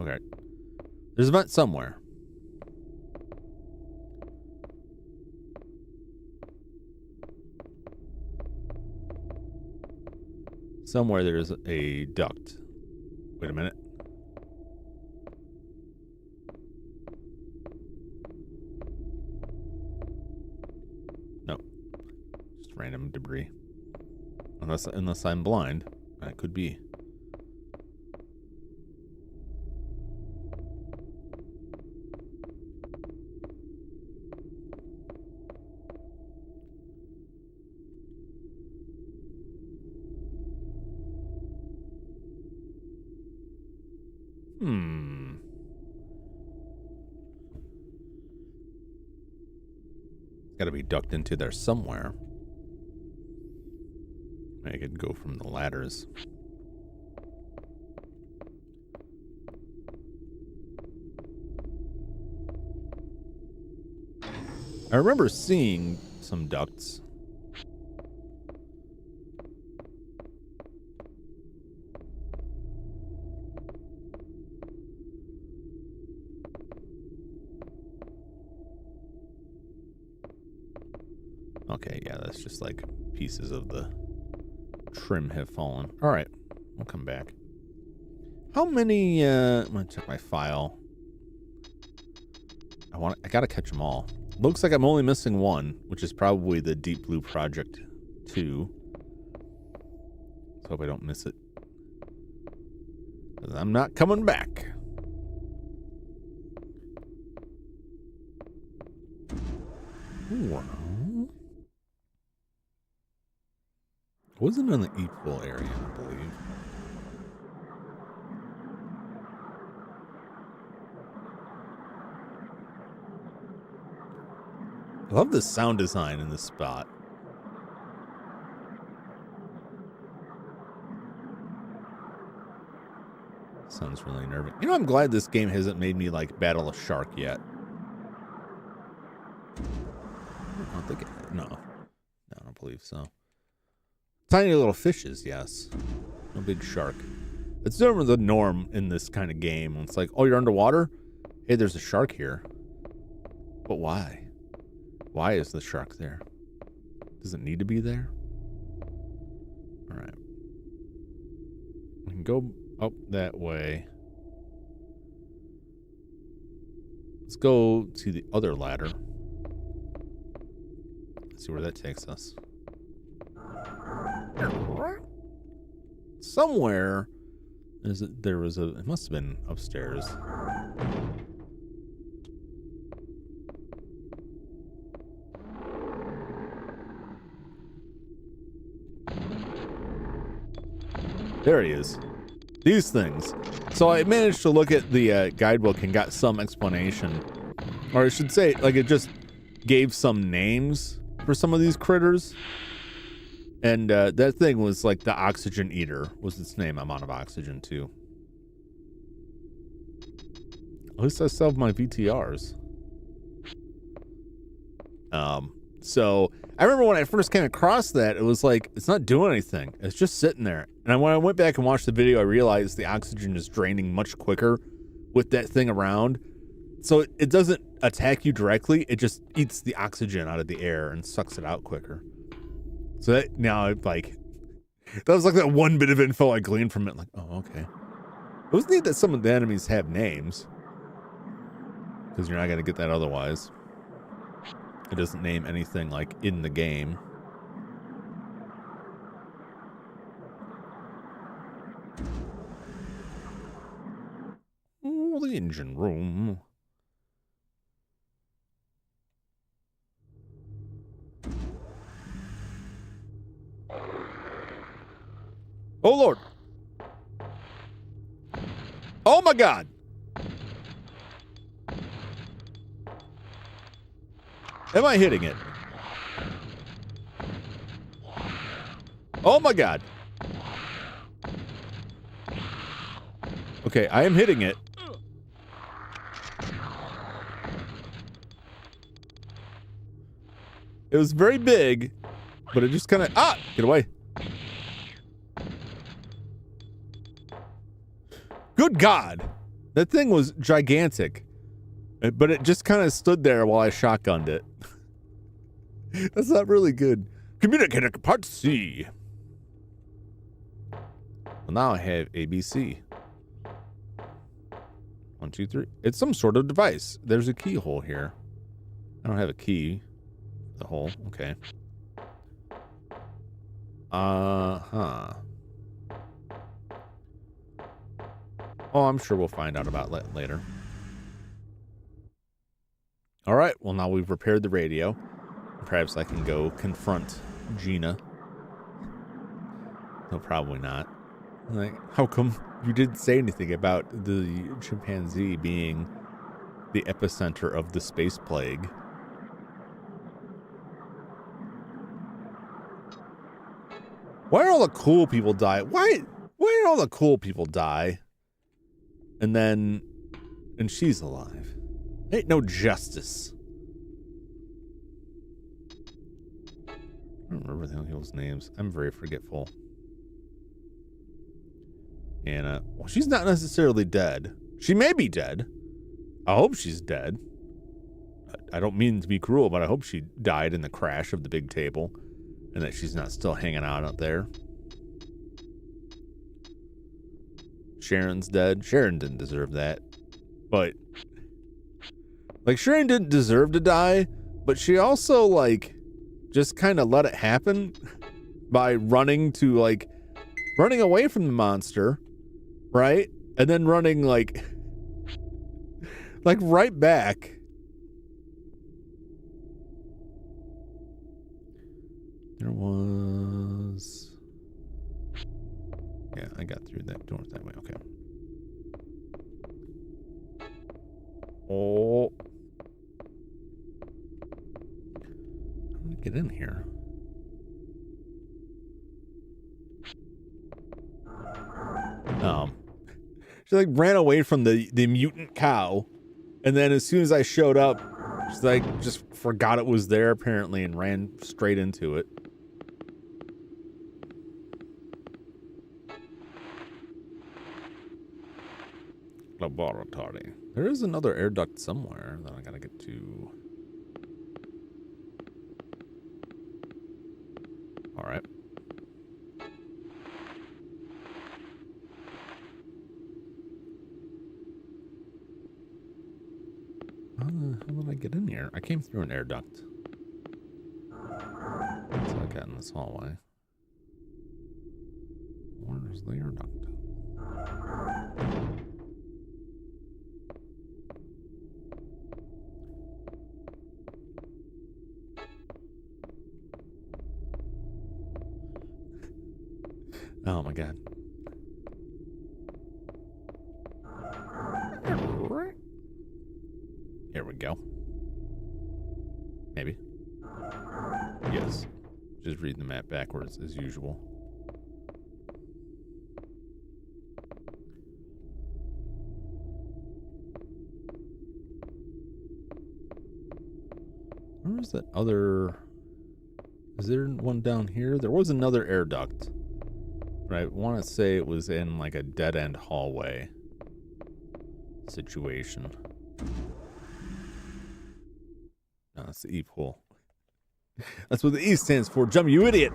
Okay. There's a vent somewhere. Somewhere there's a duct. Wait a minute. No. Just random debris. Unless I'm blind. That could be. Got to be ducked into there somewhere. I could go from the ladders. I remember seeing some ducts. Okay, yeah, that's just like pieces of the trim have fallen. All right, we'll come back. How many, I'm gonna check my file. I gotta catch them all. Looks like I'm only missing one, which is probably the Deep Blue Project 2. Let's hope I don't miss it. 'Cause I'm not coming back. Well, wasn't in the equal area, I believe. I love the sound design in this spot. Sounds really nervous. You know, I'm glad this game hasn't made me like battle a shark yet. I don't think it, no, I don't believe so. Tiny little fishes, yes. No big shark. It's never the norm in this kind of game. It's like, oh, you're underwater? Hey, there's a shark here. But why? Why is the shark there? Does it need to be there? All right. We can go up that way. Let's go to the other ladder. Let's see where that takes us. Somewhere there was a, it must have been upstairs. There he is. These things. So I managed to look at the guidebook and got some explanation. Or I should say, like, it just gave some names for some of these critters. And that thing was like the oxygen eater was its name. I'm out of oxygen too. At least I still have my VTRs. So I remember when I first came across that, it was like, it's not doing anything. It's just sitting there. And when I went back and watched the video, I realized the oxygen is draining much quicker with that thing around. So it doesn't attack you directly. It just eats the oxygen out of the air and sucks it out quicker. So that now, like, that was like that one bit of info I gleaned from it. Like, oh, okay. It was neat that some of the enemies have names, because you're not going to get that otherwise. It doesn't name anything like in the game. Oh, the engine room. Oh, Lord. Oh, my God. Am I hitting it? Oh, my God. Okay, I am hitting it. It was very big, but it just kind of... Ah! Get away. Good God. That thing was gigantic. But it just kind of stood there while I shotgunned it. That's not really good. Communicator part C. Well, now I have ABC. 1, 2, 3. It's some sort of device. There's a keyhole here. I don't have a key. The hole. Okay. Uh-huh. Oh, I'm sure we'll find out about that later. All right. Well, now we've repaired the radio. Perhaps I can go confront Gina. No, probably not. Like, how come you didn't say anything about the chimpanzee being the epicenter of the space plague? Why are all the cool people die? Why did all the cool people die? And she's alive. Ain't no justice. I don't remember the people's names. I'm very forgetful. Anna. Well, she's not necessarily dead. She may be dead. I hope she's dead. I don't mean to be cruel, but I hope she died in the crash of the big table and that she's not still hanging out there. Sharon's dead. Sharon didn't deserve that. But, like, Sharon didn't deserve to die, but she also, like, just kind of let it happen by running away from the monster, right? And then running, like right back. There was... Yeah, I got through that door that way. Okay. Oh. How did I get in here? She like ran away from the mutant cow, and then as soon as I showed up, she like just forgot it was there apparently and ran straight into it. Laboratory. There is another air duct somewhere that I gotta get to. All right. How did I get in here? I came through an air duct. So I got in this hallway. Where's the air duct? Oh my god. Here we go. Maybe. Yes. Just reading the map backwards as usual. Where is that other... Is there one down here? There was another air duct. But I want to say it was in like a dead-end hallway situation. No, that's the E pool. That's what the E stands for. Jump, you idiot!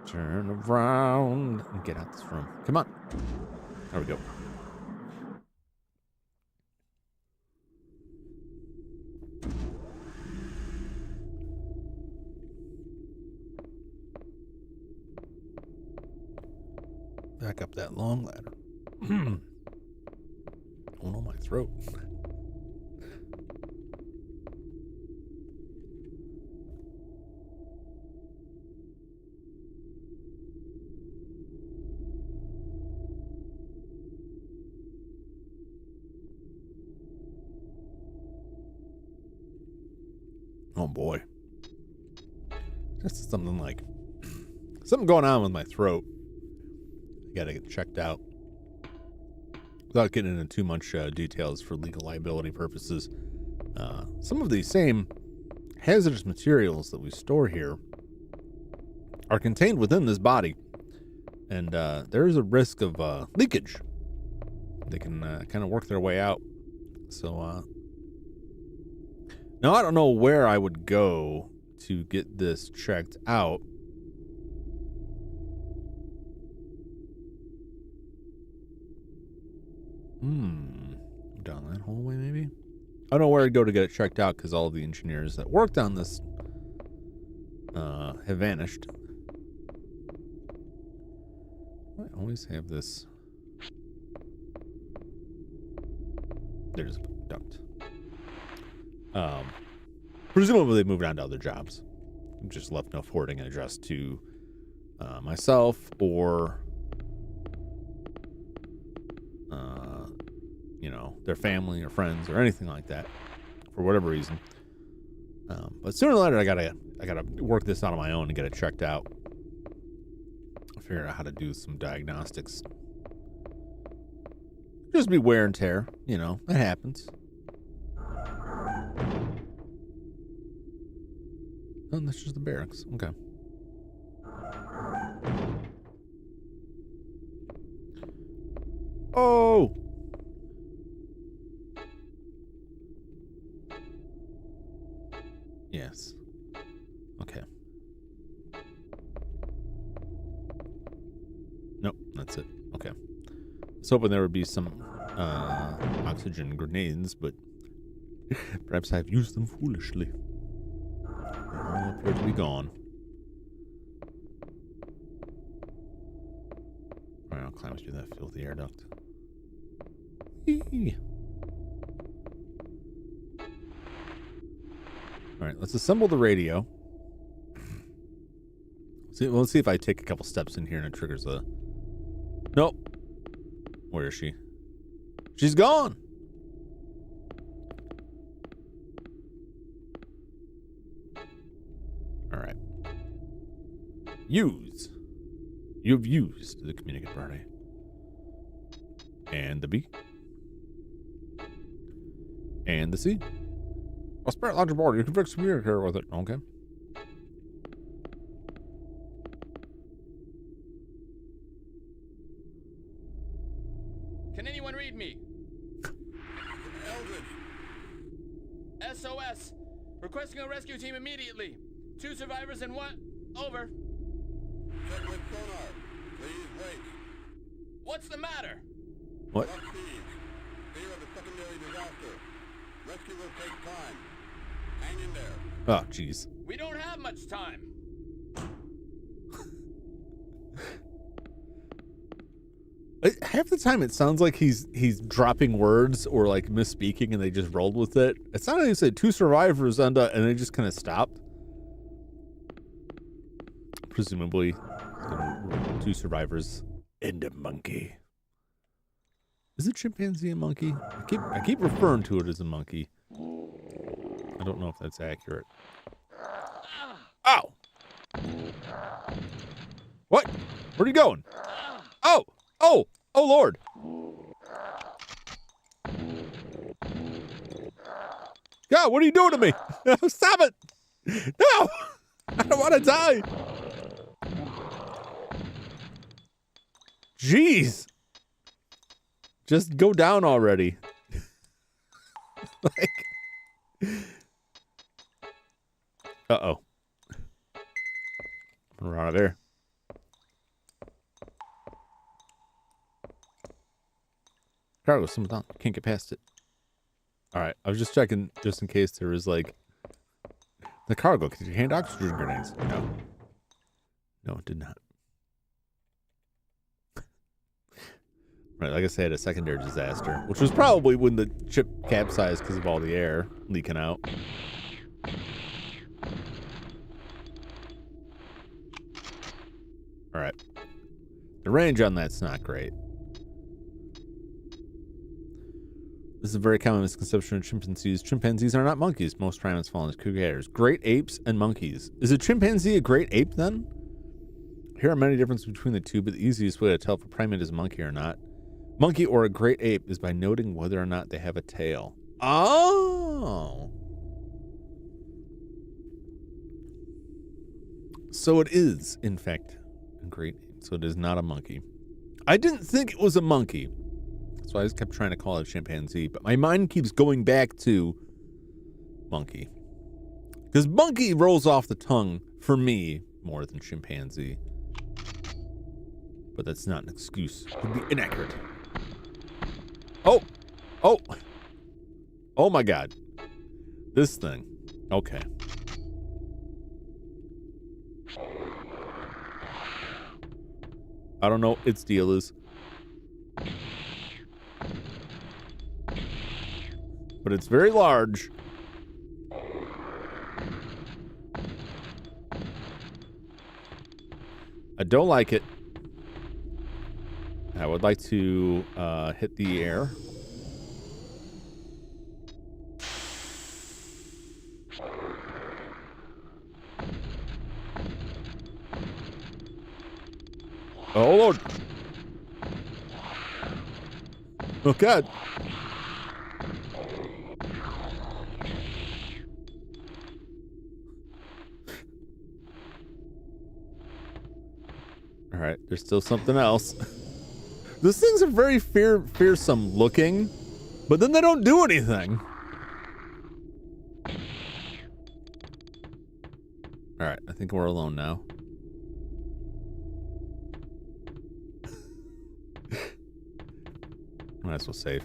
Turn around and get out this room. Come on. There we go. Back up that long ladder. Oh no, my throat. Oh boy. Just something like something going on with my throat. Gotta get checked out. Without getting into too much details for legal liability purposes, some of the same hazardous materials that we store here are contained within this body, and there is a risk of leakage. They can kind of work their way out. So now I don't know where I would go to get this checked out. Down that hallway, maybe? I don't know where I'd go to get it checked out because all of the engineers that worked on this have vanished. I always have this. There's a duct. Presumably they moved on to other jobs. Just left no forwarding address to myself or you know, their family or friends or anything like that for whatever reason. But sooner or later, I gotta work this out on my own and get it checked out. Figure out how to do some diagnostics. Just be wear and tear, you know, that happens. Oh, that's just the barracks. Okay. Oh! Yes. Okay. Nope, that's it. Okay. I was hoping there would be some oxygen grenades, but perhaps I've used them foolishly. They all appear to be gone. Alright, I'll climb through that filthy air duct. Eee. All right, let's assemble the radio. Let's see if I take a couple steps in here and it triggers the... Nope. Where is she? She's gone. All right. Use. You've used the communicate party. And the B. And the C. A spirit launcher board. You can fix communicator with it. Okay. Can anyone read me? Eldridge. SOS. Requesting a rescue team immediately. 2 survivors and what? Over. Check with sonar. Please wait. What's the matter? What? Rough seas. Fear of a secondary disaster. Rescue will take time. Hang in there. Oh, jeez. We don't have much time. Half the time it sounds like he's dropping words or like misspeaking and they just rolled with it. It sounded like he said 2 survivors and they just kind of stopped. Presumably 2 survivors and a monkey. Is it chimpanzee a monkey? I keep referring to it as a monkey. I don't know if that's accurate. Ow! What? Where are you going? Oh! Oh! Oh, Lord! God, what are you doing to me? Stop it! No! I don't want to die! Jeez! Just go down already. Like... Uh-oh. We're out of there. Cargo, someone down. Can't get past it. Alright, I was just checking just in case there was like... The cargo, could you hand oxygen grenades? No. No, it did not. Right, like I said, a secondary disaster, which was probably when the ship capsized because of all the air leaking out. Alright. The range on that's not great. This is a very common misconception of chimpanzees. Chimpanzees are not monkeys. Most primates fall into two categories: great apes and monkeys. Is a chimpanzee a great ape then? Here are many differences between the two, but the easiest way to tell if a primate is a monkey or not. Monkey or a great ape is by noting whether or not they have a tail. Oh! So it is, in fact, a great ape. So it is not a monkey. I didn't think it was a monkey. So I just kept trying to call it a chimpanzee, but my mind keeps going back to monkey. Because monkey rolls off the tongue for me more than chimpanzee. But that's not an excuse. It would be inaccurate. Oh! Oh! Oh my God. This thing. Okay. I don't know what its deal is. But it's very large. I don't like it. I would like to hit the air. Oh, Lord. Oh, God. All right, there's still something else. Those things are very fearsome looking, but then they don't do anything. All right, I think we're alone now. Might as well save.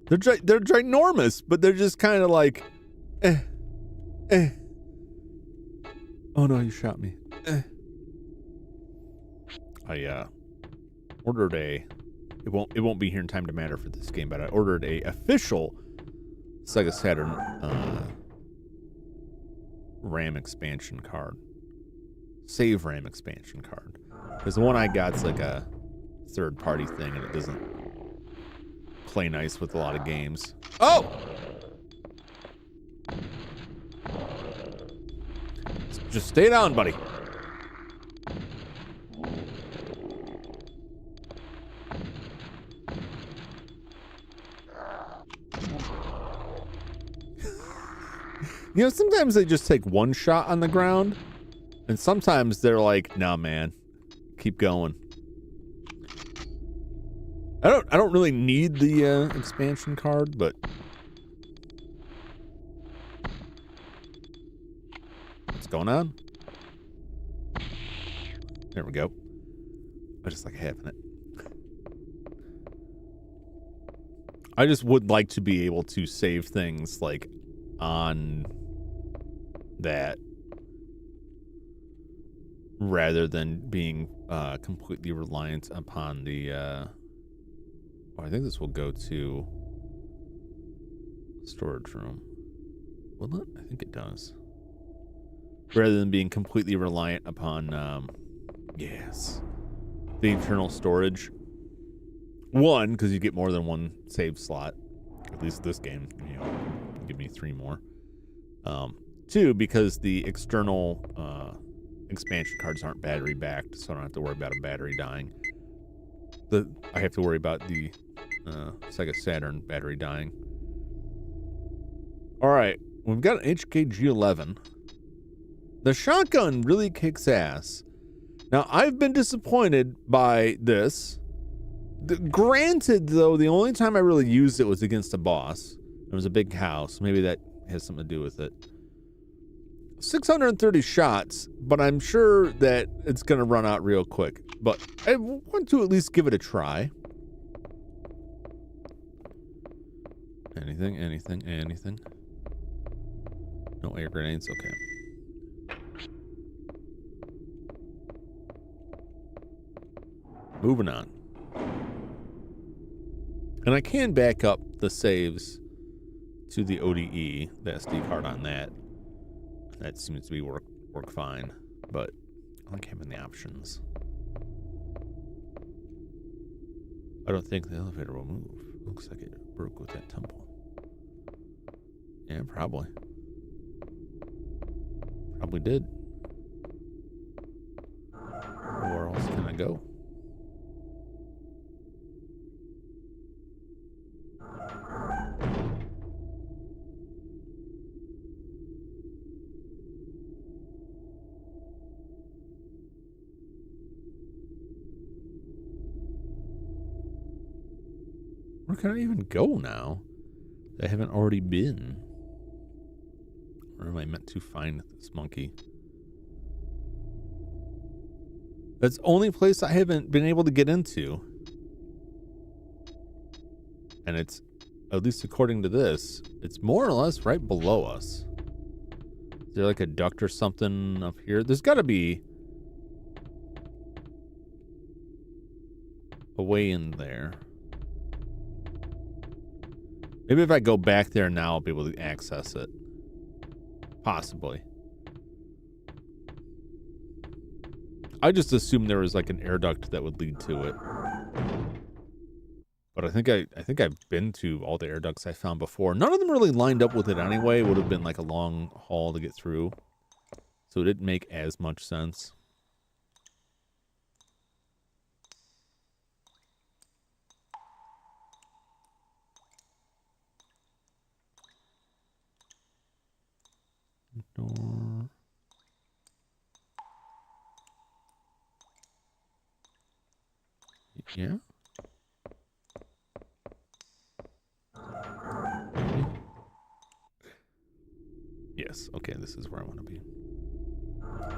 They're ginormous, but they're just kind of like, eh. Oh no, you shot me. I ordered a. It won't be here in time to matter for this game, but I ordered a official Sega Saturn RAM expansion card. Save RAM expansion card. Because the one I got's like a third-party thing, and it doesn't play nice with a lot of games. Oh! Just stay down, buddy. You know, sometimes they just take one shot on the ground, and sometimes they're like, "Nah, man, keep going." I don't really need the expansion card, but what's going on? There we go. I just like having it. I just would like to be able to save things like on that rather than being completely reliant upon the I think this will go to storage room. Will it? I think it does. Rather than being completely reliant upon yes, the internal storage. One, because you get more than one save slot. At least this game, you know, give me 3 more. 2, because the external expansion cards aren't battery backed, so I don't have to worry about a battery dying. I have to worry about the Sega Saturn battery dying. All right, we've got an HKG-11. The shotgun really kicks ass. Now, I've been disappointed by this. Granted, though, the only time I really used it was against a boss. It was a big house. Maybe that has something to do with it. 630 shots, but I'm sure that it's going to run out real quick. But I want to at least give it a try. Anything, anything, anything. No air grenades, okay. Moving on. And I can back up the saves to the ODE, the SD card on that. That seems to be work fine, but I like having the options. I don't think the elevator will move. Looks like it broke with that temple. Yeah, probably. Probably did. Where else can I go? Where can I even go now? I haven't already been. Where am I meant to find this monkey? That's the only place I haven't been able to get into. And it's, at least according to this, it's more or less right below us. Is there like a duct or something up here? There's got to be a way in there. Maybe if I go back there now, I'll be able to access it. Possibly. I just assumed there was like an air duct that would lead to it. But I think I've been to all the air ducts I found before. None of them really lined up with it anyway. It would have been like a long haul to get through. So it didn't make as much sense. Door. Yeah. Maybe. Yes. Okay, this is where I want to be.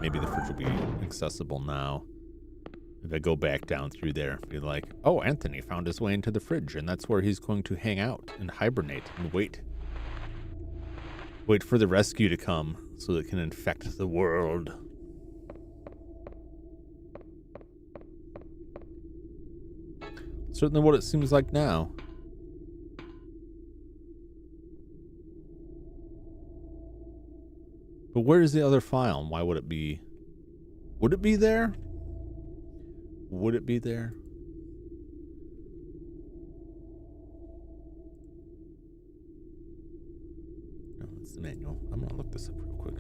Maybe the fridge will be accessible now. If I go back down through there, be like, oh, Anthony found his way into the fridge, and that's where he's going to hang out and hibernate and wait. Wait for the rescue to come so it can infect the world. Certainly what it seems like now. But where's the other file? And why would it be? Would it be there? Would it be there? No, it's the manual. I'm gonna look this up real quick.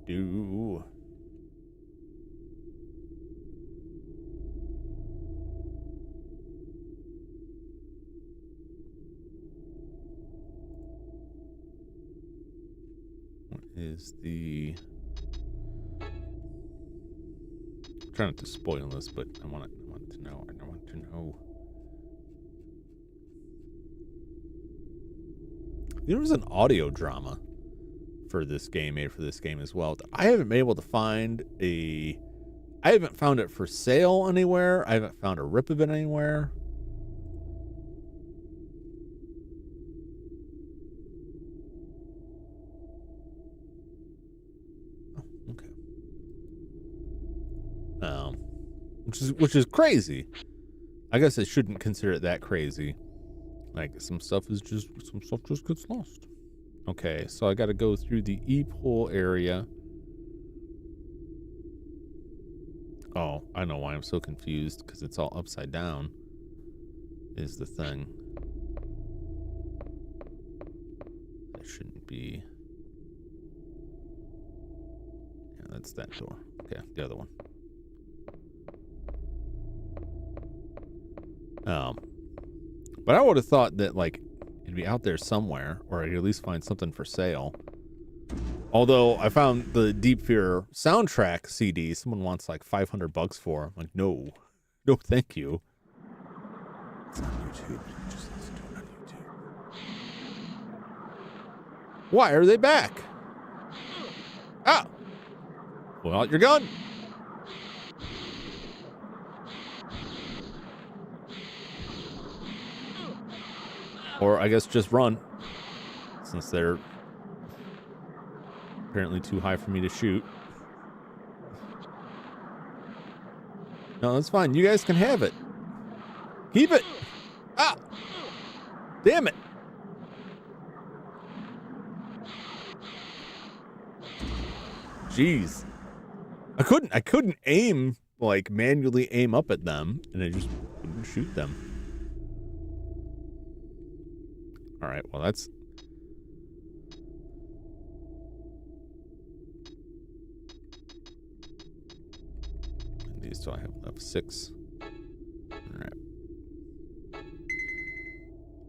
Do. What is the? I'm trying not to spoil this, but I want to know. I want to know. There was an audio drama for this game, made for this game as well. I haven't been able to find I haven't found it for sale anywhere. I haven't found a rip of it anywhere. Oh, okay. Which is crazy. I guess I shouldn't consider it that crazy. Like some stuff just gets lost. Okay, so I got to go through the e-poll area. Oh, I know why I'm so confused, because it's all upside down is the thing. That shouldn't be. Yeah, that's that door. Okay, the other one. But I would have thought that, like, it'd be out there somewhere, or I'd at least find something for sale. Although I found the Deep Fear soundtrack CD, someone wants like $500 for. I'm like, no, thank you. It's on YouTube. Just listen to it on YouTube. Why are they back? Ah, pull out your gun. Or I guess just run, since they're apparently too high for me to shoot. No, that's fine. You guys can have it. Keep it. Ah! Damn it. Jeez. I couldn't aim, like manually aim up at them, and I just couldn't shoot them. All right, well, that's... And these two I have left 6. All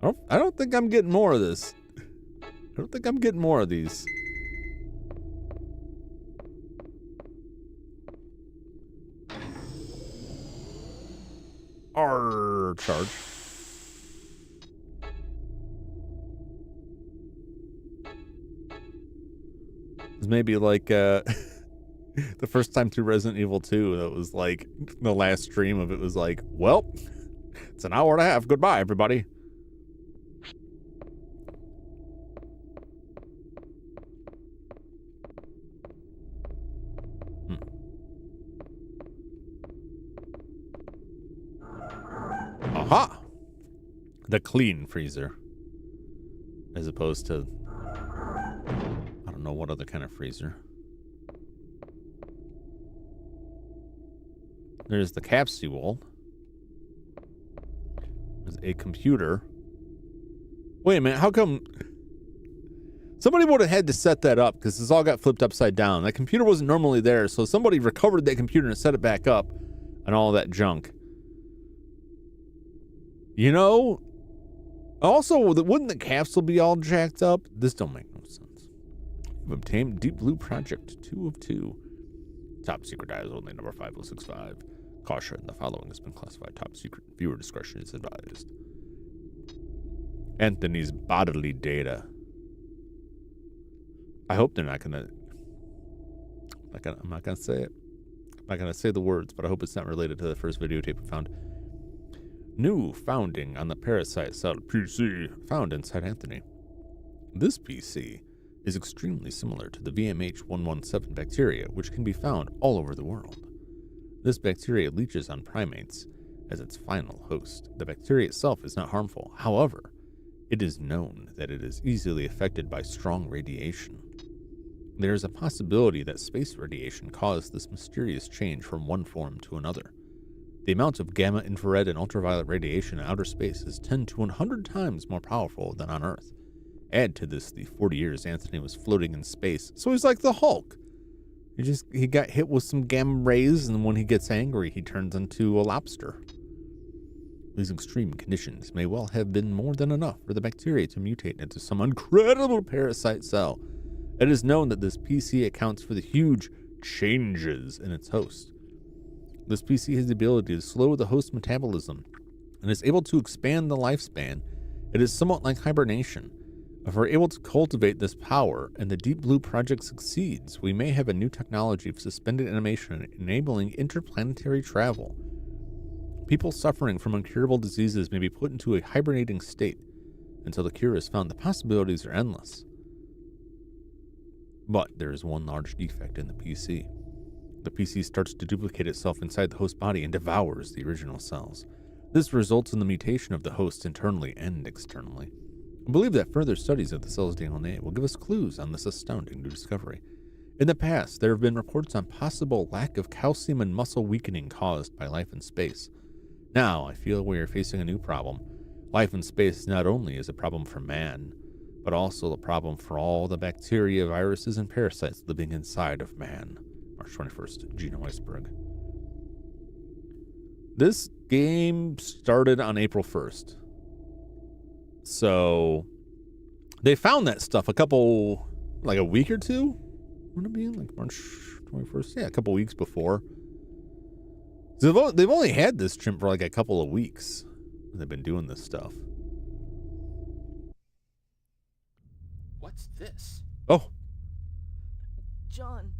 right. I don't think I'm getting more of this. I don't think I'm getting more of these. Charge. Maybe like the first time through Resident Evil 2, it was like the last stream of it was like, well, it's an hour and a half. Goodbye, everybody. Aha! The clean freezer. As opposed to... I don't know what other kind of freezer. There's the capsule. There's a computer. Wait a minute, how come... Somebody would have had to set that up, because this all got flipped upside down. That computer wasn't normally there, so somebody recovered that computer and set it back up, and all that junk. You know... Also, wouldn't the capsule be all jacked up? This don't make no sense. You've obtained Deep Blue Project 2 of 2. Top secret dial is only number 5065. Caution, the following has been classified top secret. Viewer discretion is advised. Anthony's bodily data. I hope they're not gonna... I'm not gonna say it. I'm not gonna say the words, but I hope it's not related to the first videotape we found. New founding on the parasite cell PC found inside Anthony. This PC is extremely similar to the VMH117 bacteria, which can be found all over the world. This bacteria leeches on primates as its final host. The bacteria itself is not harmful. However, it is known that it is easily affected by strong radiation. There is a possibility that space radiation caused this mysterious change from one form to another. The amount of gamma, infrared, and ultraviolet radiation in outer space is 10 to 100 times more powerful than on Earth. Add to this the 40 years Anthony was floating in space, so he's like the Hulk. He got hit with some gamma rays, and when he gets angry, he turns into a lobster. These extreme conditions may well have been more than enough for the bacteria to mutate into some incredible parasite cell. It is known that this PC accounts for the huge changes in its host. This PC has the ability to slow the host metabolism and is able to expand the lifespan. It is somewhat like hibernation. If we're able to cultivate this power and the Deep Blue project succeeds, we may have a new technology of suspended animation enabling interplanetary travel. People suffering from incurable diseases may be put into a hibernating state until the cure is found. The possibilities are endless. But there is one large defect in the PC. The PC starts to duplicate itself inside the host body and devours the original cells. This results in the mutation of the host internally and externally. I believe that further studies of the cell's DNA will give us clues on this astounding new discovery. In the past, there have been reports on possible lack of calcium and muscle weakening caused by life in space. Now, I feel we are facing a new problem. Life in space not only is a problem for man, but also a problem for all the bacteria, viruses, and parasites living inside of man. March 21st, Gino Iceberg. This game started on April 1st. So they found that stuff a week or two? Would it be like March 21st? Yeah, a couple weeks before. So they've only had this chimp for like a couple of weeks. They've been doing this stuff. What's this? Oh, John,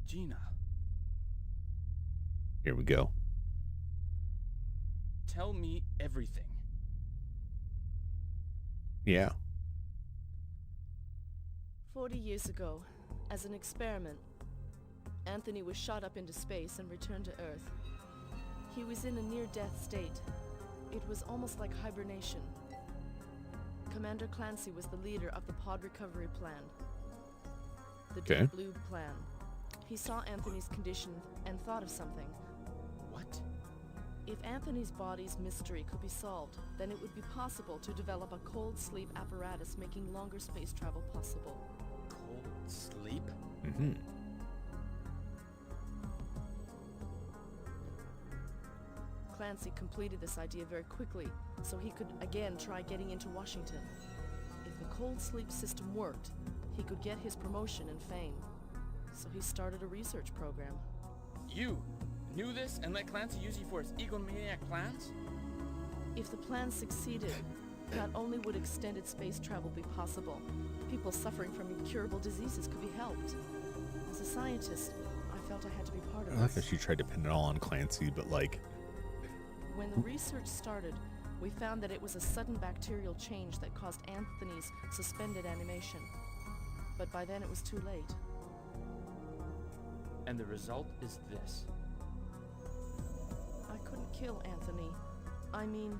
Gina, here we go. tell me everything. Yeah. 40 years ago, as an experiment, Anthony was shot up into space and returned to Earth. He was in a near-death state. It was almost like hibernation. Commander Clancy was the leader of the pod recovery plan. The Okay. Deep Blue plan. He saw Anthony's condition and thought of something. What? If Anthony's body's mystery could be solved, then it would be possible to develop a cold sleep apparatus making longer space travel possible. Cold sleep? Mm-hmm. Clancy completed this idea very quickly, so he could again try getting into Washington. If the cold sleep system worked, he could get his promotion and fame. So he started a research program. You knew this and let Clancy use you for his egomaniac plans? If the plan succeeded, not only would extended space travel be possible, people suffering from incurable diseases could be helped. As a scientist, I felt I had to be part of I like how this. she tried to pin it all on Clancy, but like, When the research started, we found that it was a sudden bacterial change that caused Anthony's suspended animation. But by then it was too late. And the result is this. I couldn't kill Anthony. I mean,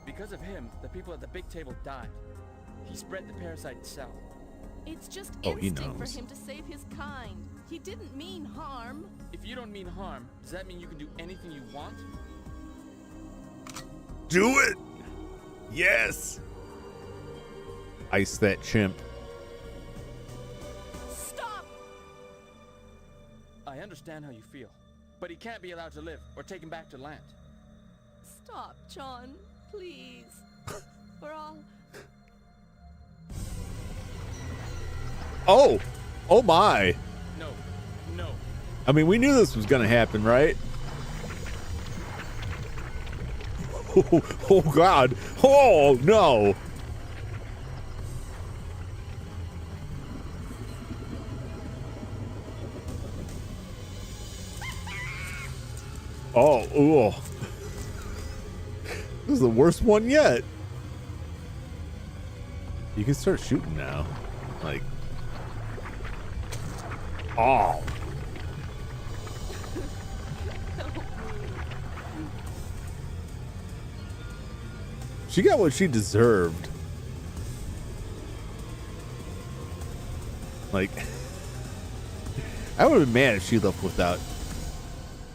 Because of him, the people at the big table died. He spread the parasite cell. it's just Oh, he instinct for knows. him to save his kind. He didn't mean harm. If you don't mean harm, does that mean you can do anything you want? do it! Yes! Ice that chimp. Stop! I understand how you feel, but he can't be allowed to live or taken back to land. Stop, John. Please. We're all... Oh my. No, no. I mean, we knew this was gonna happen, right? Oh God. Oh no. Oh, this is the worst one yet. You can start shooting now. Like, oh. She got what she deserved. Like, I would have been mad if she left without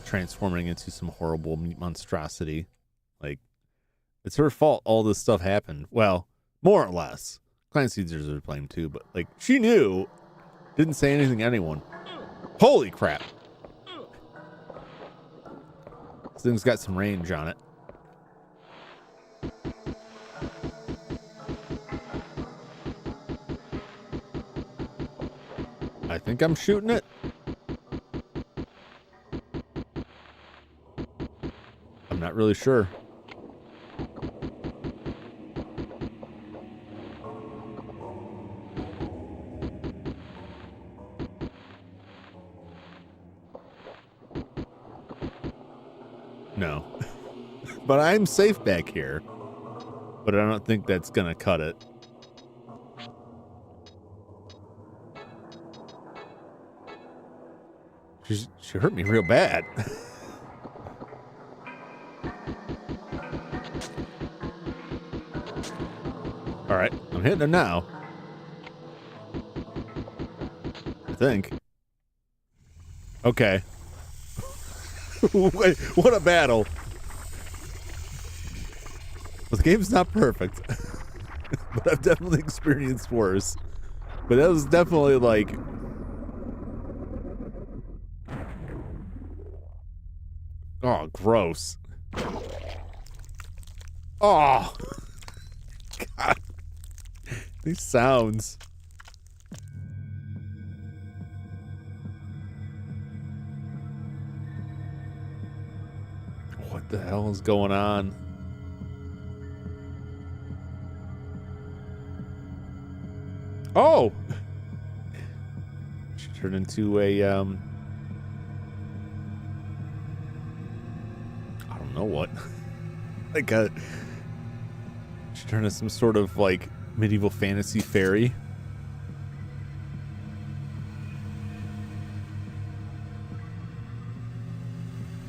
transforming into some horrible monstrosity. Like, it's her fault all this stuff happened. Well, more or less. Clancy deserves to blame too, but like, she knew, didn't say anything to anyone. Holy crap. This thing's got some range on it. I think I'm shooting it. I'm not really sure. No. But I'm safe back here. But I don't think that's gonna cut it. She hurt me real bad. All right, I'm hitting her now. I think. Okay. Wait, what a battle. Well, the game's not perfect. But I've definitely experienced worse. But that was definitely like... Oh, gross. Oh. God. These sounds. What the hell is going on? Oh! She turned into a, I don't know what. Like a... She turned into some sort of, like, medieval fantasy fairy.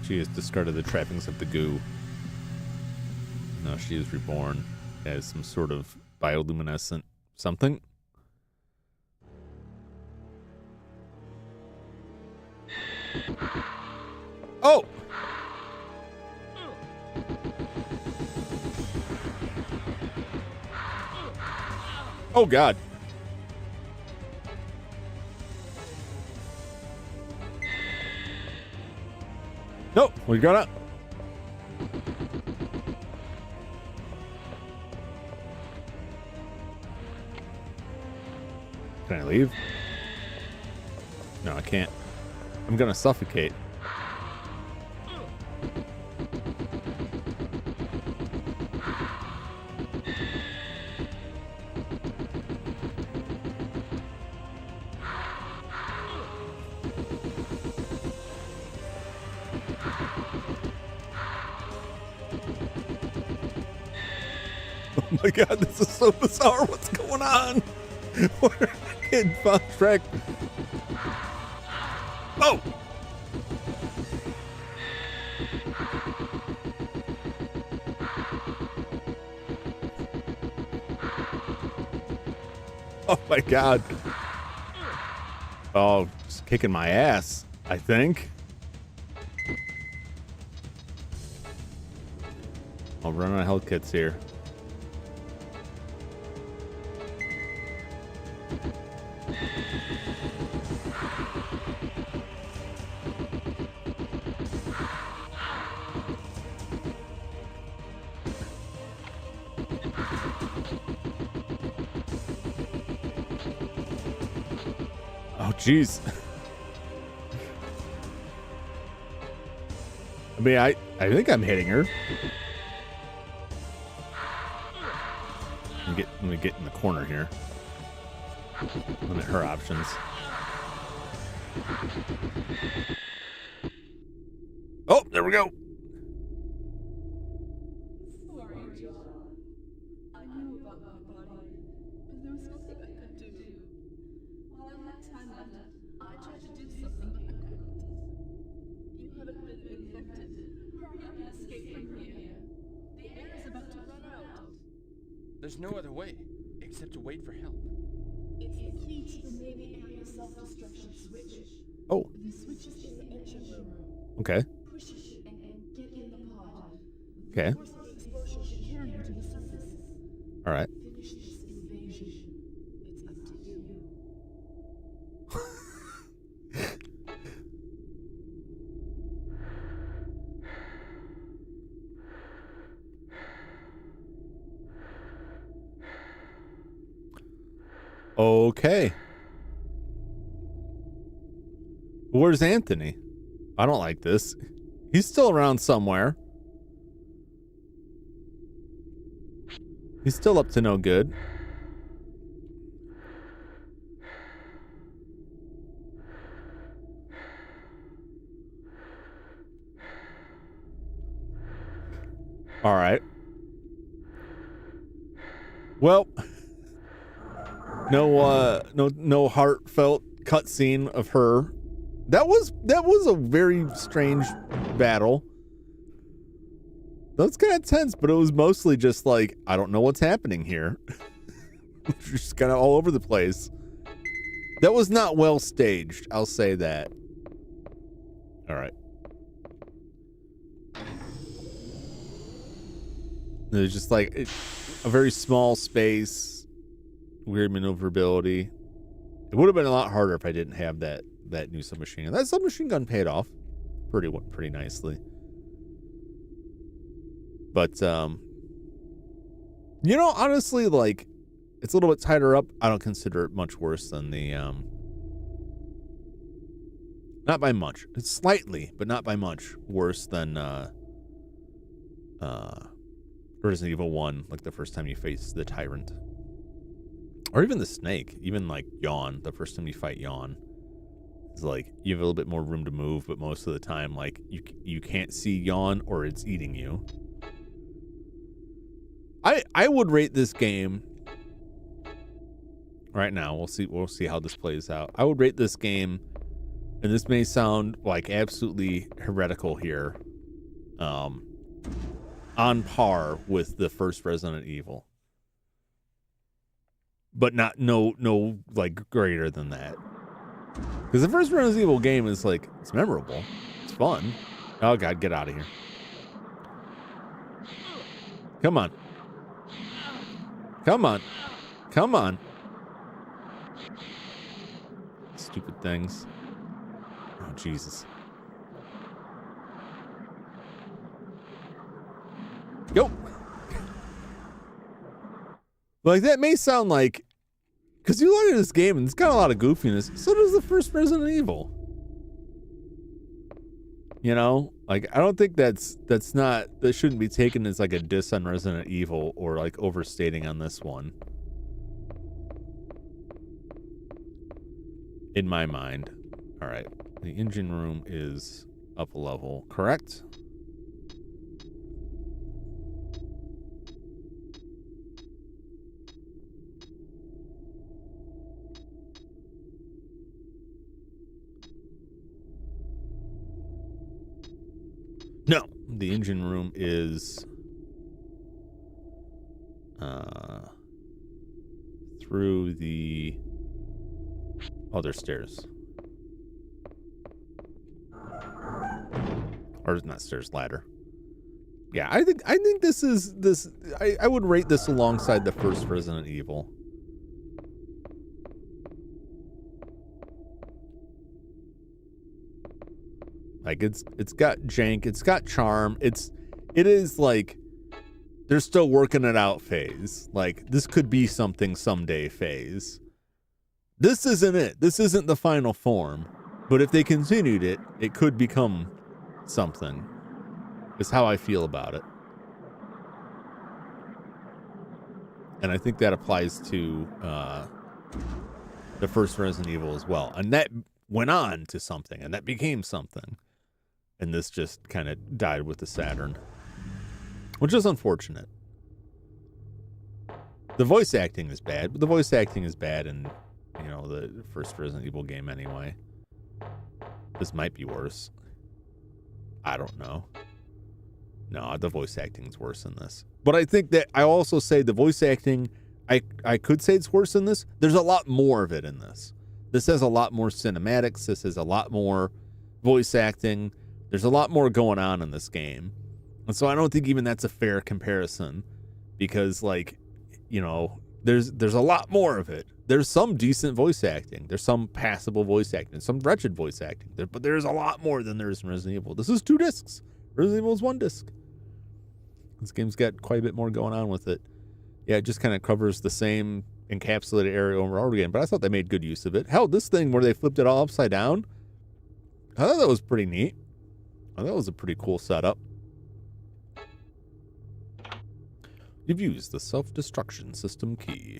She has discarded the trappings of the goo. Now she is reborn as some sort of bioluminescent something. Oh! Oh, God. Nope, we got up. Can I leave? No, I can't. I'm gonna suffocate. Oh my God, this is so bizarre. What's going on? We're getting fast track. Oh! Oh my God. Oh, just kicking my ass, I think. I'll run out of health kits here. Oh, jeez. I mean, I think I'm hitting her. Let me get in the corner here. Limit her options. Oh, there we go. I knew about my body, but There's no other way except to wait for help. It's the key to the Navy area self-destruction switch. Oh, The switch is in the engine room. okay. Push it and get in the pod. Okay. Force of the explosion should carry you to the surface. All right. Finish this invasion. It's up to you. Okay. Where's Anthony? I don't like this. He's still around somewhere. He's still up to no good. All right. Well, no heartfelt cutscene of her. That was a very strange battle. That was kind of tense, but it was mostly just like, I don't know what's happening here. Just kind of all over the place. That was not well staged, I'll say that. All right. There's just like a very small space, weird maneuverability. It would have been a lot harder if I didn't have that new submachine gun. That submachine gun paid off pretty nicely. But you know, honestly, like, it's a little bit tighter up. I don't consider it much worse than the not by much. It's slightly, but not by much worse than Resident Evil 1, like the first time you face the Tyrant. Or even the Snake, even like Yawn, the first time you fight Yawn. It's like you have a little bit more room to move, but most of the time, like, you can't see Yawn or it's eating you. I would rate this game right now. We'll see how this plays out. I would rate this game, and this may sound like absolutely heretical here, on par with the first Resident Evil, but no like greater than that. Because the first Resident Evil game is like, it's memorable, it's fun. Oh God, get out of here! Come on. Come on. Come on. Stupid things. Oh, Jesus. Go. Like, that may sound like, because you look at this game and it's got a lot of goofiness. So does the first Resident Evil. You know, like, I don't think that shouldn't be taken as like a diss on Resident Evil or like overstating on this one. In my mind. All right. The engine room is up a level, correct? No, the engine room is through the other stairs. Or not stairs, ladder. Yeah, I think I would rate this alongside the first Resident Evil. Like, it's got jank, it's got charm. It is like they're still working it out phase. Like, this could be something someday phase. This isn't it. This isn't the final form. But if they continued it, it could become something. Is how I feel about it. And I think that applies to the first Resident Evil as well. And that went on to something, and that became something. And this just kind of died with the Saturn, which is unfortunate. The voice acting is bad, but the voice acting is bad in, you know, the first Resident Evil game anyway. This might be worse. I don't know. No, the voice acting's worse in this. But I think that I also say the voice acting, I could say it's worse in this. There's a lot more of it in this. This has a lot more cinematics. This has a lot more voice acting. There's a lot more going on in this game. And so I don't think even that's a fair comparison because, like, you know, there's a lot more of it. There's some decent voice acting. There's some passable voice acting. Some wretched voice acting. But there's a lot more than there is in Resident Evil. This is 2 discs. Resident Evil is 1 disc. This game's got quite a bit more going on with it. Yeah, it just kind of covers the same encapsulated area over and over again. But I thought they made good use of it. Hell, this thing where they flipped it all upside down, I thought that was pretty neat. I thought that was a pretty cool setup. You've used the self-destruction system key.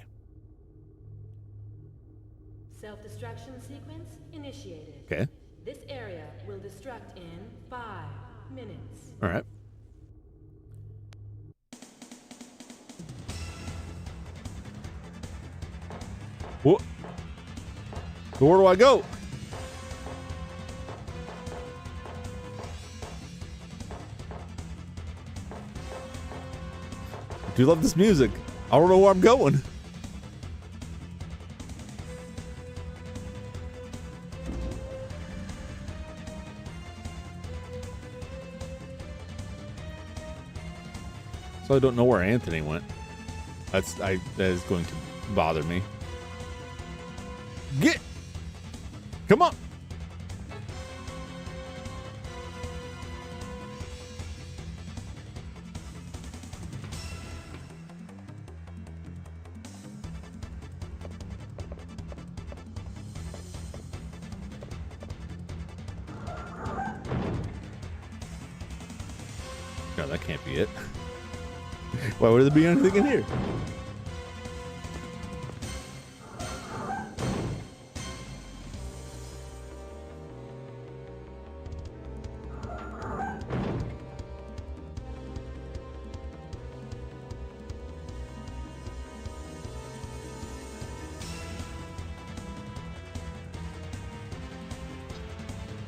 Self-destruction sequence initiated. Okay. This area will destruct in 5 minutes. All right. What? So where do I go? I do love this music. I don't know where I'm going. So I don't know where Anthony went. That is going to bother me. Get! Come on! No, that can't be it. Why would there be anything in here?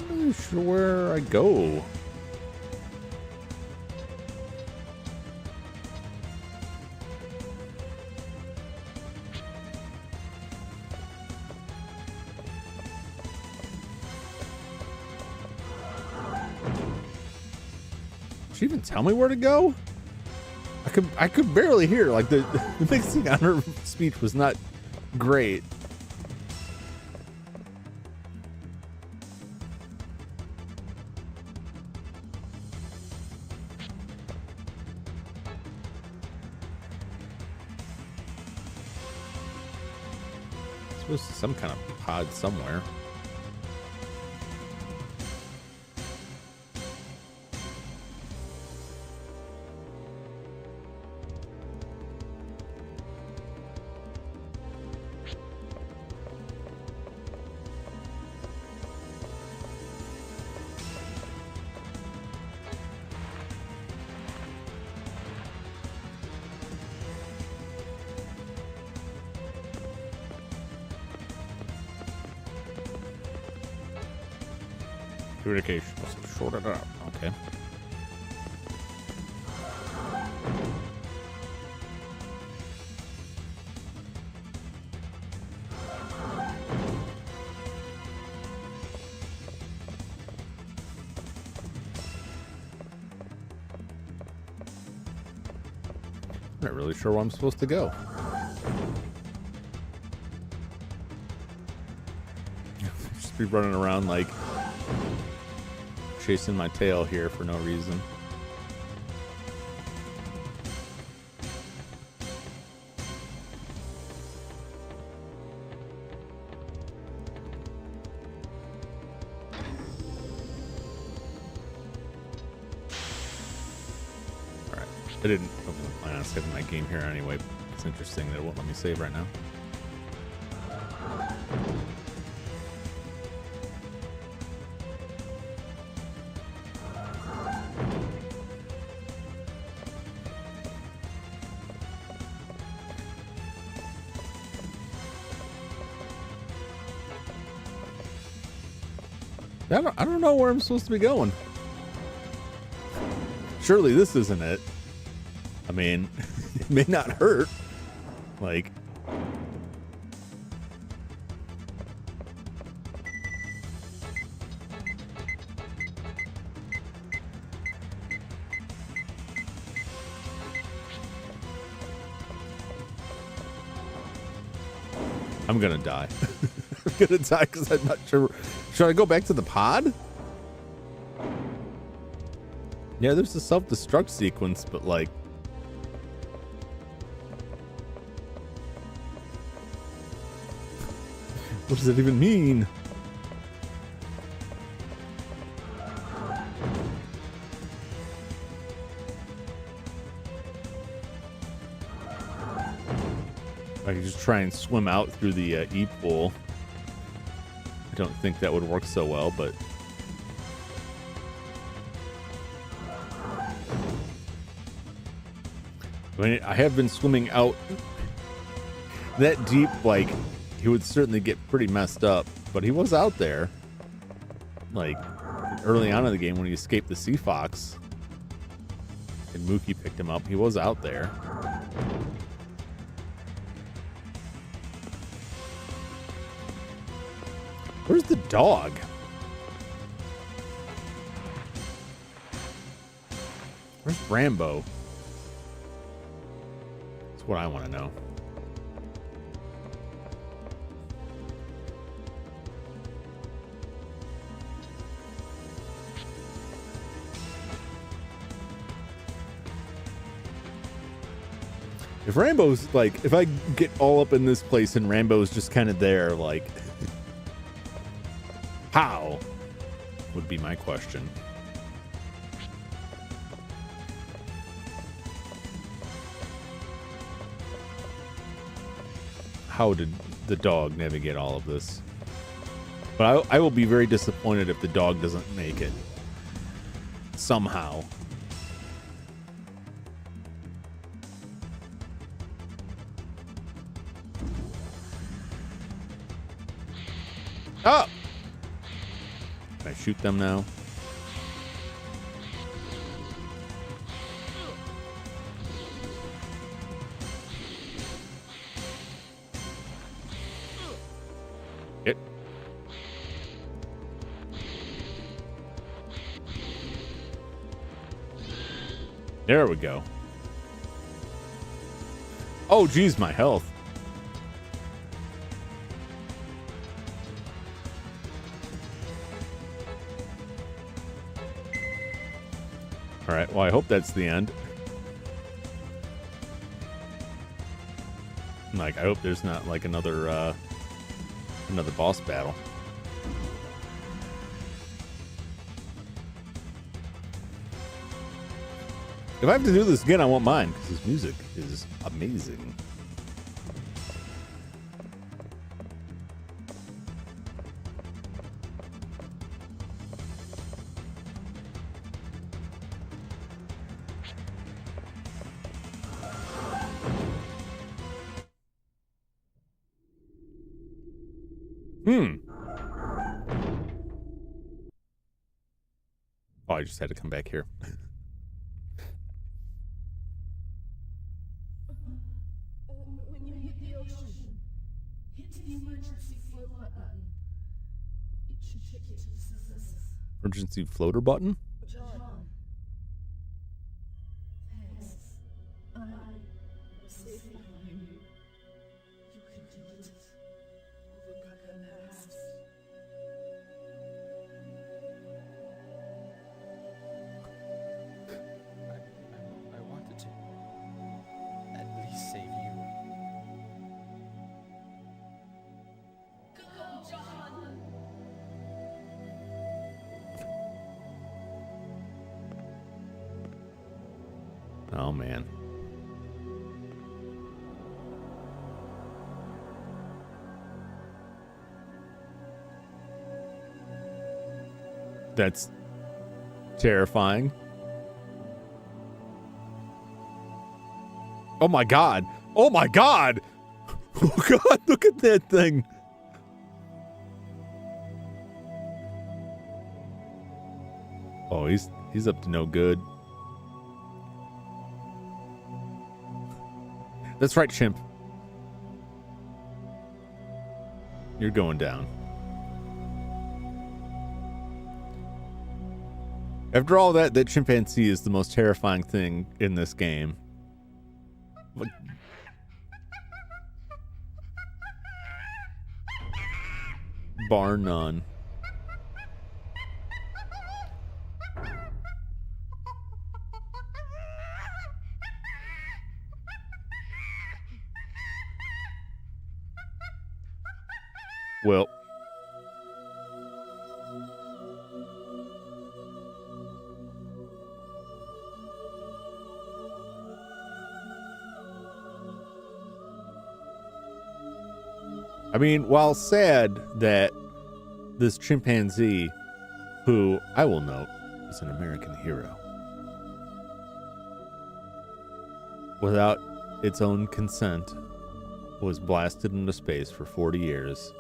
I'm not sure where I go. Did she even tell me where to go? I could barely hear. Like the mixing on her speech was not great. Supposed to be some kind of pod somewhere. Communication. Short it up. Okay. I'm not really sure where I'm supposed to go. Just be running around like chasing my tail here for no reason. Alright. I didn't plan on saving my game here anyway. It's interesting that it won't let me save right now. I don't know where I'm supposed to be going. surely this isn't it. I mean, it may not hurt. Like, I'm gonna die. I'm gonna die because I'm not sure. Should I go back to the pod? Yeah, there's a self-destruct sequence, but like, what does that even mean? I could just try and swim out through the E-pool. I don't think that would work so well, but I mean, I have been swimming out that deep. Like, he would certainly get pretty messed up, but he was out there. Like, early on in the game when he escaped the sea fox and Mookie picked him up, he was out there. Where's the dog? Where's Rambo? That's what I want to know. If Rambo's like, if I get all up in this place and Rambo's just kind of there, like, how would be my question. How did the dog navigate all of this? But I will be very disappointed if the dog doesn't make it somehow. Oh! Can I shoot them now? It. There we go. Oh, geez, my health. All right, well, I hope that's the end. Like, I hope there's not like another boss battle. If I have to do this again, I won't mind because his music is amazing. Oh, I just had to come back here. When you hit the ocean, hit the emergency float button. It should take you to the surface. Emergency floater button? John. Thanks. I was safe behind you. You can do it. Overcome the past. I wanted to at least save you. Go, John! Oh, man. That's terrifying. Oh my God. Oh my God. Oh God, look at that thing. Oh, he's up to no good. That's right, chimp. You're going down. After all that chimpanzee is the most terrifying thing in this game. Like, bar none. Well, I mean, while sad that this chimpanzee, who I will note is an American hero, without its own consent, was blasted into space for 40 years,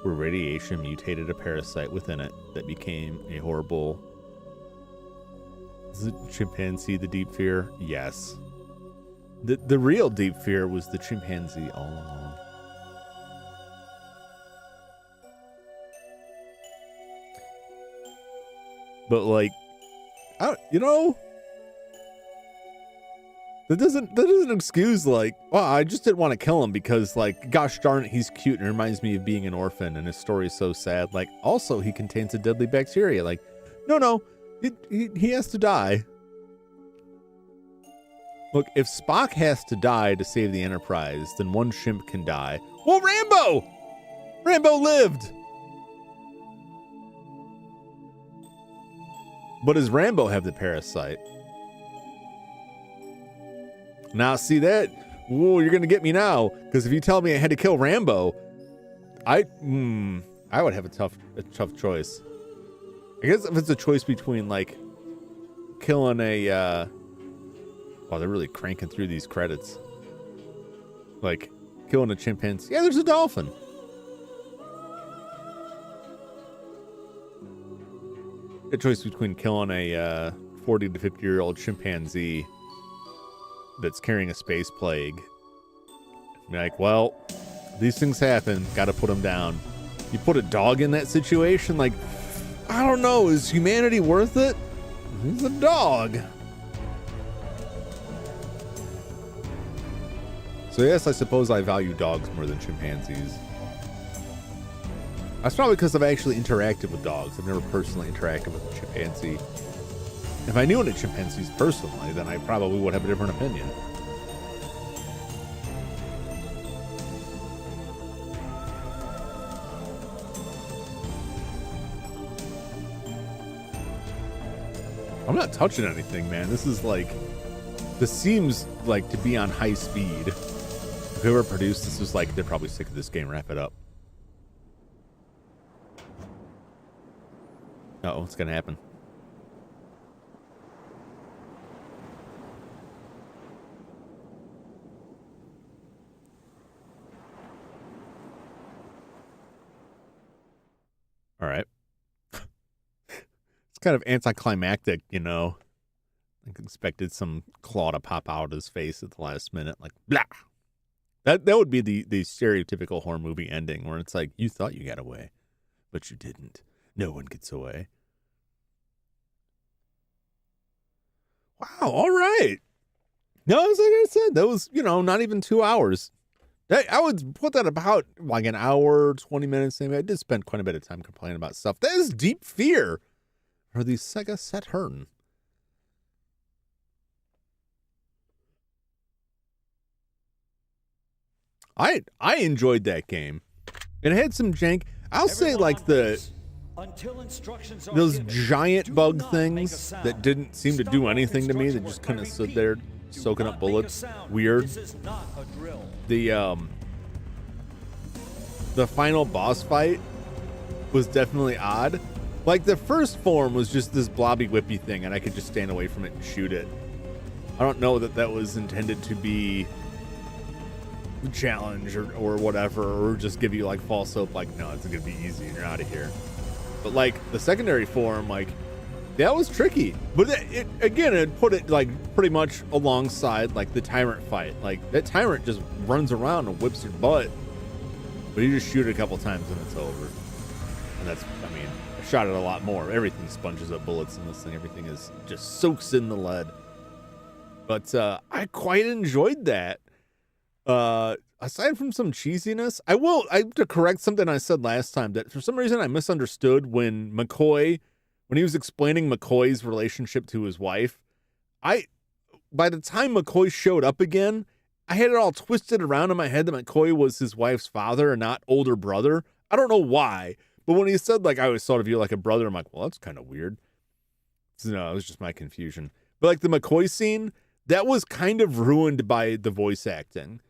where radiation mutated a parasite within it that became a horrible... Is it chimpanzee the deep fear? Yes. The real deep fear was the chimpanzee all along. But like, you know, that doesn't excuse like, well, I just didn't want to kill him because like, gosh darn it, he's cute and it reminds me of being an orphan and his story is so sad. Like, also he contains a deadly bacteria. Like, no, he has to die. Look, if Spock has to die to save the Enterprise, then one chimp can die. Well, Rambo lived. But does Rambo have the parasite? Now, see that? Whoa, you're going to get me now. Because if you tell me I had to kill Rambo, I would have a tough choice. I guess if it's a choice between, like, killing a... wow, they're really cranking through these credits. Like, killing a chimpanzee. Yeah, there's a dolphin. A choice between killing a 40 to 50-year-old chimpanzee that's carrying a space plague. Be like, well, these things happen. Got to put them down. You put a dog in that situation, like, I don't know. Is humanity worth it? He's a dog. So yes, I suppose I value dogs more than chimpanzees. That's probably because I've actually interacted with dogs. I've never personally interacted with a chimpanzee. If I knew any chimpanzees personally, then I probably would have a different opinion. I'm not touching anything, man. This seems like to be on high speed. If whoever produced this was like, they're probably sick of this game, wrap it up. Uh-oh, what's gonna happen? All right. It's kind of anticlimactic, you know. I expected some claw to pop out of his face at the last minute, like blah. That would be the stereotypical horror movie ending where it's like, you thought you got away, but you didn't. No one gets away. Wow, all right. No, it's like I said, that was, you know, not even 2 hours. I would put that about like an hour, 20 minutes. Maybe I did spend quite a bit of time complaining about stuff. That is deep fear for the Sega Saturn. I enjoyed that game. It had some jank. I'll say like those giant bug things that didn't seem to do anything to me. That just kind of stood there soaking up bullets. Weird. The final boss fight was definitely odd. Like the first form was just this blobby whippy thing and I could just stand away from it and shoot it. I don't know that was intended to be a challenge or whatever, or just give you like false hope, like, no, it's gonna be easy and you're out of here. But like the secondary form, like That was tricky, but it put it like pretty much alongside like the tyrant fight. Like that tyrant just runs around and whips your butt, but you just shoot it a couple times and it's over. And that's, I mean, I shot it a lot more. Everything sponges up bullets in this thing. Everything is just soaks in the lead. But I quite enjoyed that. Aside from some cheesiness, I have to correct something I said last time that for some reason I misunderstood when he was explaining McCoy's relationship to his wife. By the time McCoy showed up again, I had it all twisted around in my head that McCoy was his wife's father and not older brother. I don't know why, but when he said, like, I always thought of you like a brother, I'm like, well, that's kind of weird. So, no, it was just my confusion. But like the McCoy scene, that was kind of ruined by the voice acting.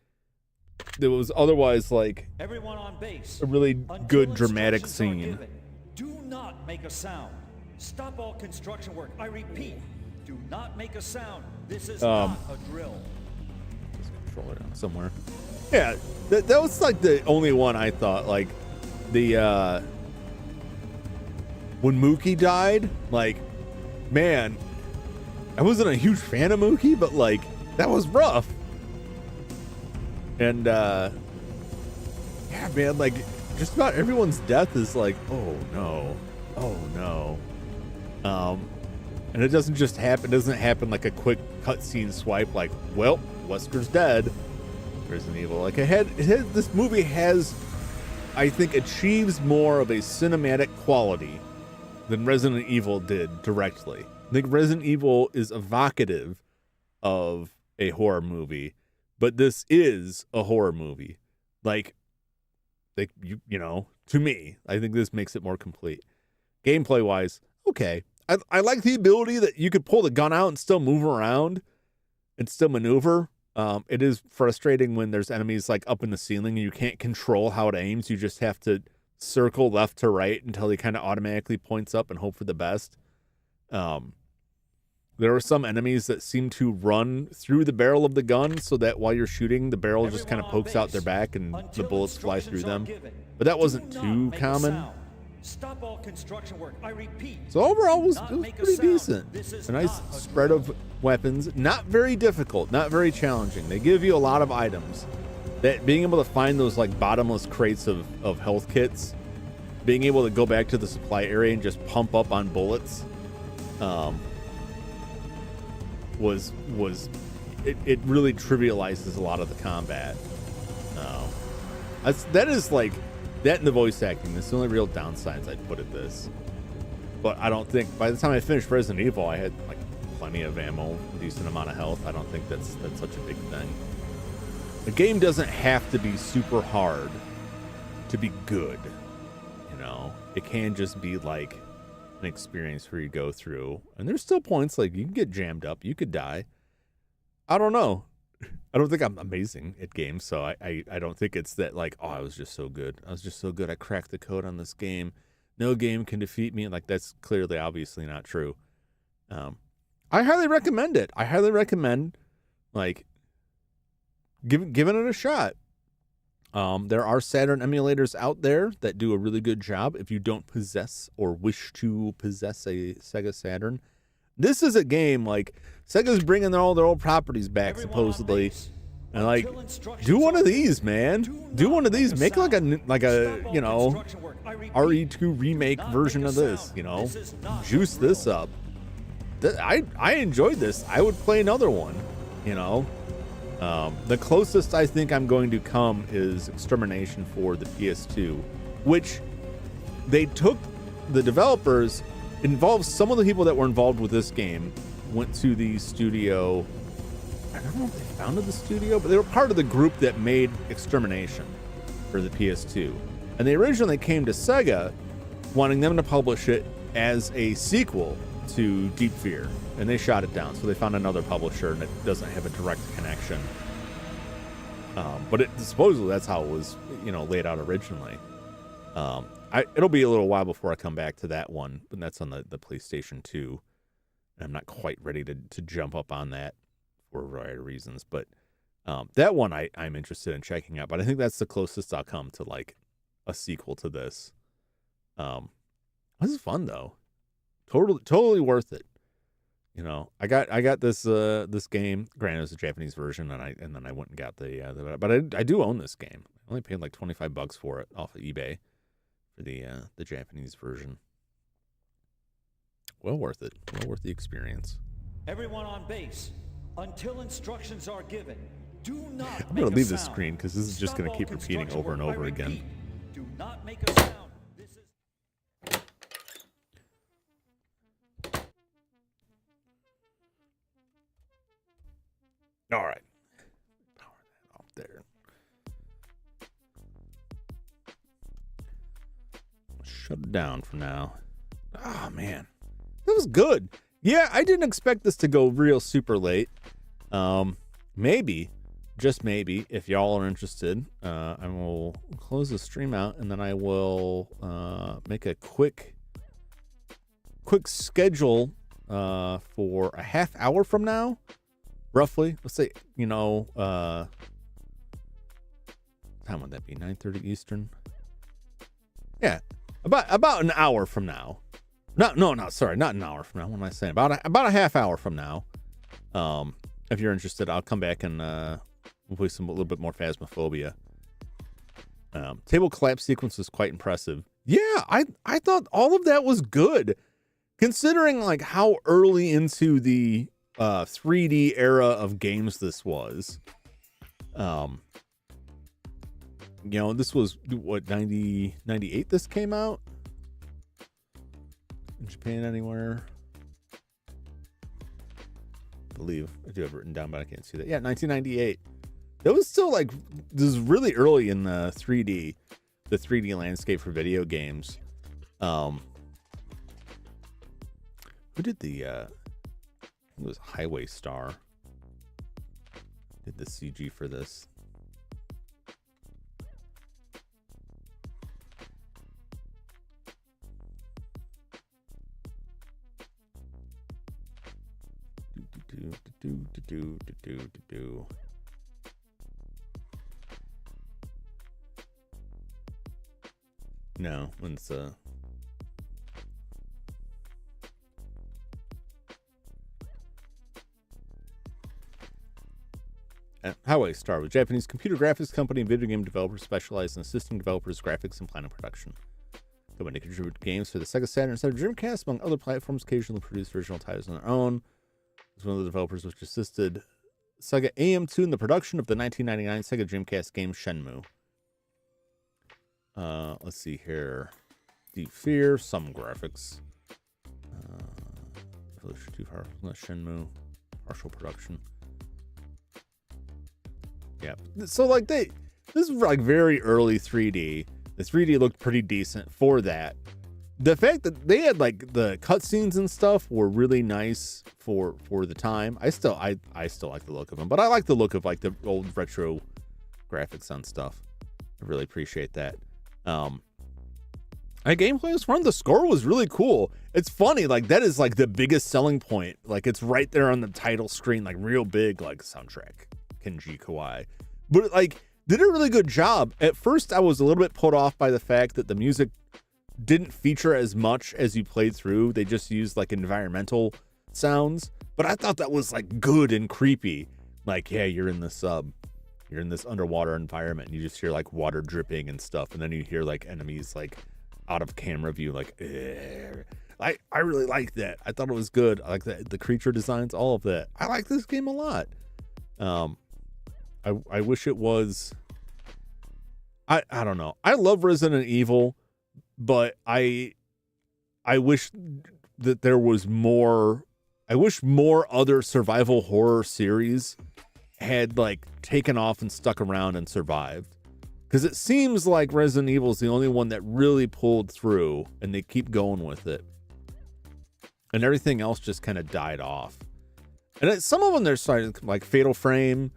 It was otherwise like Everyone on base. a really good dramatic Instructions are scene. given. Do not make a sound. Stop all construction work. I repeat, do not make a sound. This is not a drill. Just controller down somewhere. Yeah, that was like the only one I thought, like the when Mookie died, like, man, I wasn't a huge fan of Mookie, but like that was rough. And yeah, man, like just about everyone's death is like, oh no. And it doesn't just happen. It doesn't happen like a quick cutscene swipe. Like, well, Wesker's dead. Resident Evil. Like, this movie has, I think, achieves more of a cinematic quality than Resident Evil did directly. I think Resident Evil is evocative of a horror movie, but this is a horror movie. Like you know, to me, I think this makes it more complete. Gameplay wise, okay. I like the ability that you could pull the gun out and still move around and still maneuver. It is frustrating when there's enemies like up in the ceiling and you can't control how it aims. You just have to circle left to right until he kind of automatically points up and hope for the best. There are some enemies that seem to run through the barrel of the gun so that while you're shooting, the barrel just kind of pokes out their back and the bullets fly through them. But that wasn't too common. Stop all construction work. I repeat. So overall, it was pretty decent. A nice spread of weapons. Not very difficult, not very challenging. They give you a lot of items. That being able to find those like bottomless crates of health kits, being able to go back to the supply area and just pump up on bullets, it really trivializes a lot of the combat. That is like. That and the voice acting, that's the only real downsides I'd put at this. But I don't think, by the time I finished Resident Evil, I had like plenty of ammo, a decent amount of health. I don't think that's such a big thing. The game doesn't have to be super hard to be good, you know? It can just be like an experience where you go through. And there's still points like you can get jammed up, you could die. I don't know. I don't think I'm amazing at games, so I don't think it's that like, oh, I was just so good. I cracked the code on this game. No game can defeat me. Like, that's clearly, obviously not true. I highly recommend it. I highly recommend, like, giving it a shot. There are Saturn emulators out there that do a really good job if you don't possess or wish to possess a Sega Saturn. This is a game, like, Sega's bringing all their old properties back, supposedly. And, like, do one of these, man. Do one of these. Make like a you know, RE2 remake version of this, you know. Juice this up. I enjoyed this. I would play another one, you know. The closest I think I'm going to come is Extermination for the PS2, which they took the developers, involved some of the people that were involved with this game, went to the studio. I don't know if they founded the studio, but they were part of the group that made Extermination for the PS2. And they originally came to Sega wanting them to publish it as a sequel to Deep Fear, and they shot it down. So they found another publisher, and it doesn't have a direct connection. But supposedly that's how it was, you know, laid out originally. It'll be a little while before I come back to that one, but that's on the PlayStation 2. And I'm not quite ready to jump up on that for a variety of reasons. But that one I'm interested in checking out. But I think that's the closest I'll come to like a sequel to this. This is fun though. totally worth it. You know, I got this this game. Granted, it was a Japanese version, and then I went and got but I do own this game. I only paid like $25 for it off of eBay for the Japanese version. Well worth it. Well worth the experience. Everyone on base, until instructions are given, do not I'm make gonna a leave this sound. screen because this is just Stop gonna all keep repeating construction over and work. over I again. repeat, do not make a sound. This is All right. Power that off there. Shut it down for now. Oh, man. That was good. Yeah, I didn't expect this to go real super late. Maybe, just maybe, if y'all are interested, I will close the stream out and then I will make a quick schedule for a half hour from now. Roughly, let's say, you know, time would that be? 9:30 Eastern. Yeah, about an hour from now. Sorry, not an hour from now. What am I saying? About a half hour from now. If you're interested, I'll come back and we'll play a little bit more Phasmophobia. Table collapse sequence was quite impressive. Yeah, I thought all of that was good, considering like how early into the 3D era of games this was. You know, this was what, 98 this came out in Japan anywhere. I believe I do have it written down, but I can't see that. Yeah, 1998. That was still like, this is really early in the 3D landscape for video games. Who did it was Highway Star did the CG for this. No, it's Highway Star was a Japanese computer graphics company and video game developer specialized in assisting developers' graphics and planning production. The company contributed games for the Sega Saturn and Sega Dreamcast, among other platforms, occasionally produced original titles on their own. It was one of the developers which assisted Sega AM2 in the production of the 1999 Sega Dreamcast game Shenmue. Let's see here. Deep Fear, some graphics. Evolution 2 Shenmue, partial production. Yeah, so like this is like very early 3D. The 3D looked pretty decent for that. The fact that they had like the cutscenes and stuff were really nice for the time. I still like the look of them, but I like the look of like the old retro graphics on stuff. I really appreciate that. Gameplay was fun. The score was really cool. It's funny, like that is like the biggest selling point. Like it's right there on the title screen, like real big, like soundtrack. Kenji Kawai, but like did a really good job. At first I was a little bit put off by the fact that the music didn't feature as much as you played through. They just used like environmental sounds, but I thought that was like good and creepy. Like, yeah, you're in this underwater environment and you just hear like water dripping and stuff, and then you hear like enemies like out of camera view, like I really like that. I thought it was good. I like the creature designs, all of that. I like this game a lot. I wish it was. I don't know. I love Resident Evil, but I wish that there was more. I wish more other survival horror series had like taken off and stuck around and survived, because it seems like Resident Evil is the only one that really pulled through, and they keep going with it, and everything else just kind of died off. And some of them they're starting, like Fatal Frame.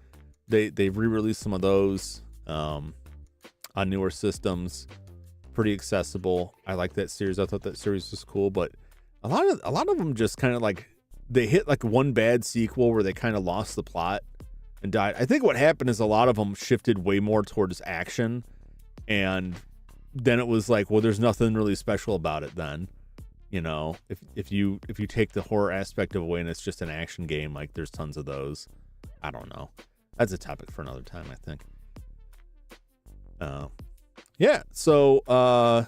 They've re-released some of those on newer systems, pretty accessible. I like that series. I thought that series was cool, but a lot of them just kind of like they hit like one bad sequel where they kind of lost the plot and died. I think what happened is a lot of them shifted way more towards action, and then it was like, well, there's nothing really special about it then. You know, if you take the horror aspect away and it's just an action game, like there's tons of those. I don't know. That's a topic for another time, I think. Yeah. So I'll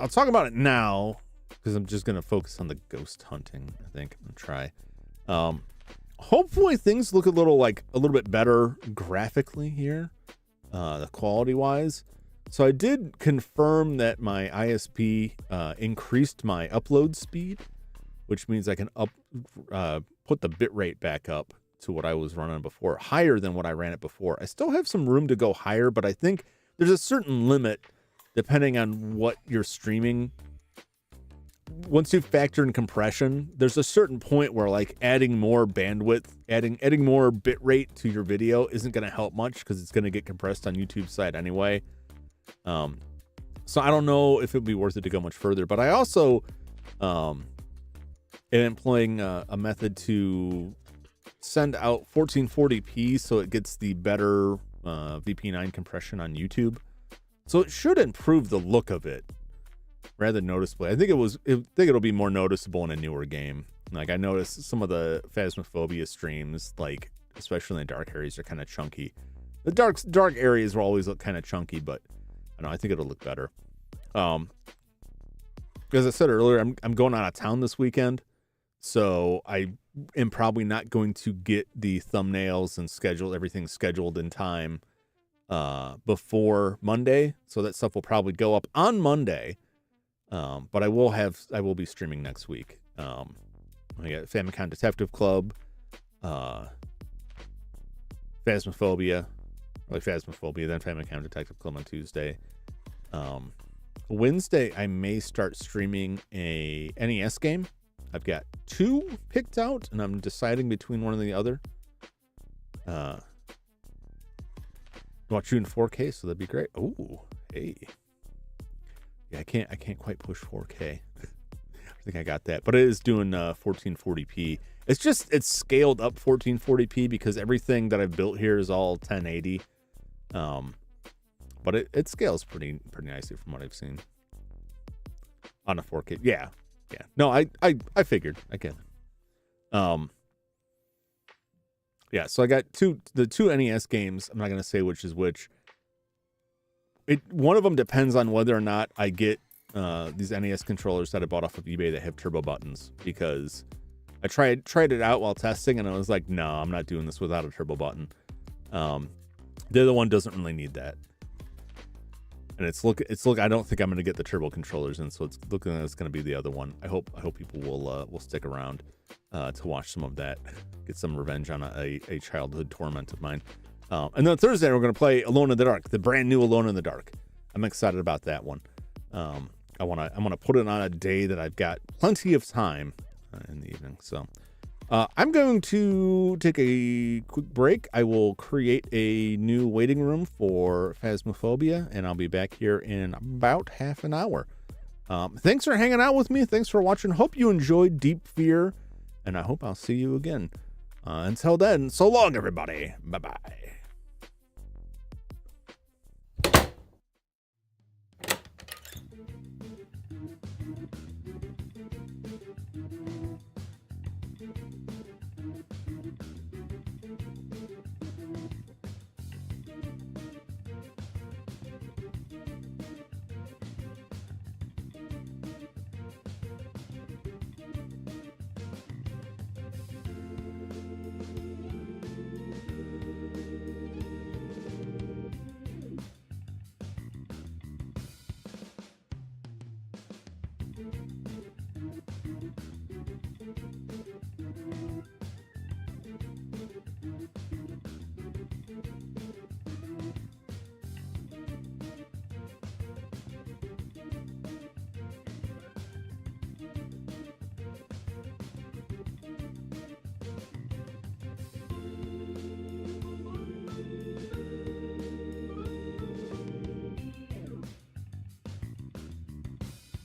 talk about it now because I'm just gonna focus on the ghost hunting. I think I'm gonna try. Hopefully things look a little bit better graphically here, the quality wise. So I did confirm that my ISP increased my upload speed, which means I can put the bitrate back up to what I was running before, higher than what I ran it before. I still have some room to go higher, but I think there's a certain limit depending on what you're streaming. Once you factor in compression, there's a certain point where like adding more bandwidth, adding more bitrate to your video isn't going to help much because it's going to get compressed on YouTube's side anyway. So I don't know if it would be worth it to go much further, but I also am employing a method to send out 1440p so it gets the better VP9 compression on YouTube. So it should improve the look of it rather noticeably. I think it'll be more noticeable in a newer game. Like I noticed some of the Phasmophobia streams, like especially in the dark areas, are kind of chunky. The dark areas will always look kind of chunky, but I think it'll look better. As I said earlier, I'm going out of town this weekend, so I am probably not going to get the thumbnails and everything scheduled in time before Monday. So that stuff will probably go up on Monday. But I will be streaming next week. I got Famicom Detective Club, Phasmophobia, then Famicom Detective Club on Tuesday. Wednesday, I may start streaming a NES game. I've got 2 picked out, and I'm deciding between one and the other. Watch you in 4K, so that'd be great. Oh, hey. Yeah, I can't quite push 4K. I think I got that, but it is doing 1440p. It's scaled up 1440p because everything that I've built here is all 1080. But it scales pretty nicely from what I've seen on a 4K. Yeah. No, I figured. I get it. Yeah, so I got the two NES games. I'm not gonna say which is which. One of them depends on whether or not I get these NES controllers that I bought off of eBay that have turbo buttons, because I tried it out while testing and I was like, no, I'm not doing this without a turbo button. The other one doesn't really need that. And I don't think I'm going to get the turbo controllers in, so it's looking like it's going to be the other one. I hope people will stick around to watch some of that, get some revenge on a childhood torment of mine. And then Thursday we're going to play Alone in the Dark, the brand new Alone in the Dark. I'm excited about that one. I want to put it on a day that I've got plenty of time in the evening. So I'm going to take a quick break. I will create a new waiting room for Phasmophobia, and I'll be back here in about half an hour. Thanks for hanging out with me. Thanks for watching. Hope you enjoyed Deep Fear, and I hope I'll see you again. Until then, so long, everybody. Bye-bye.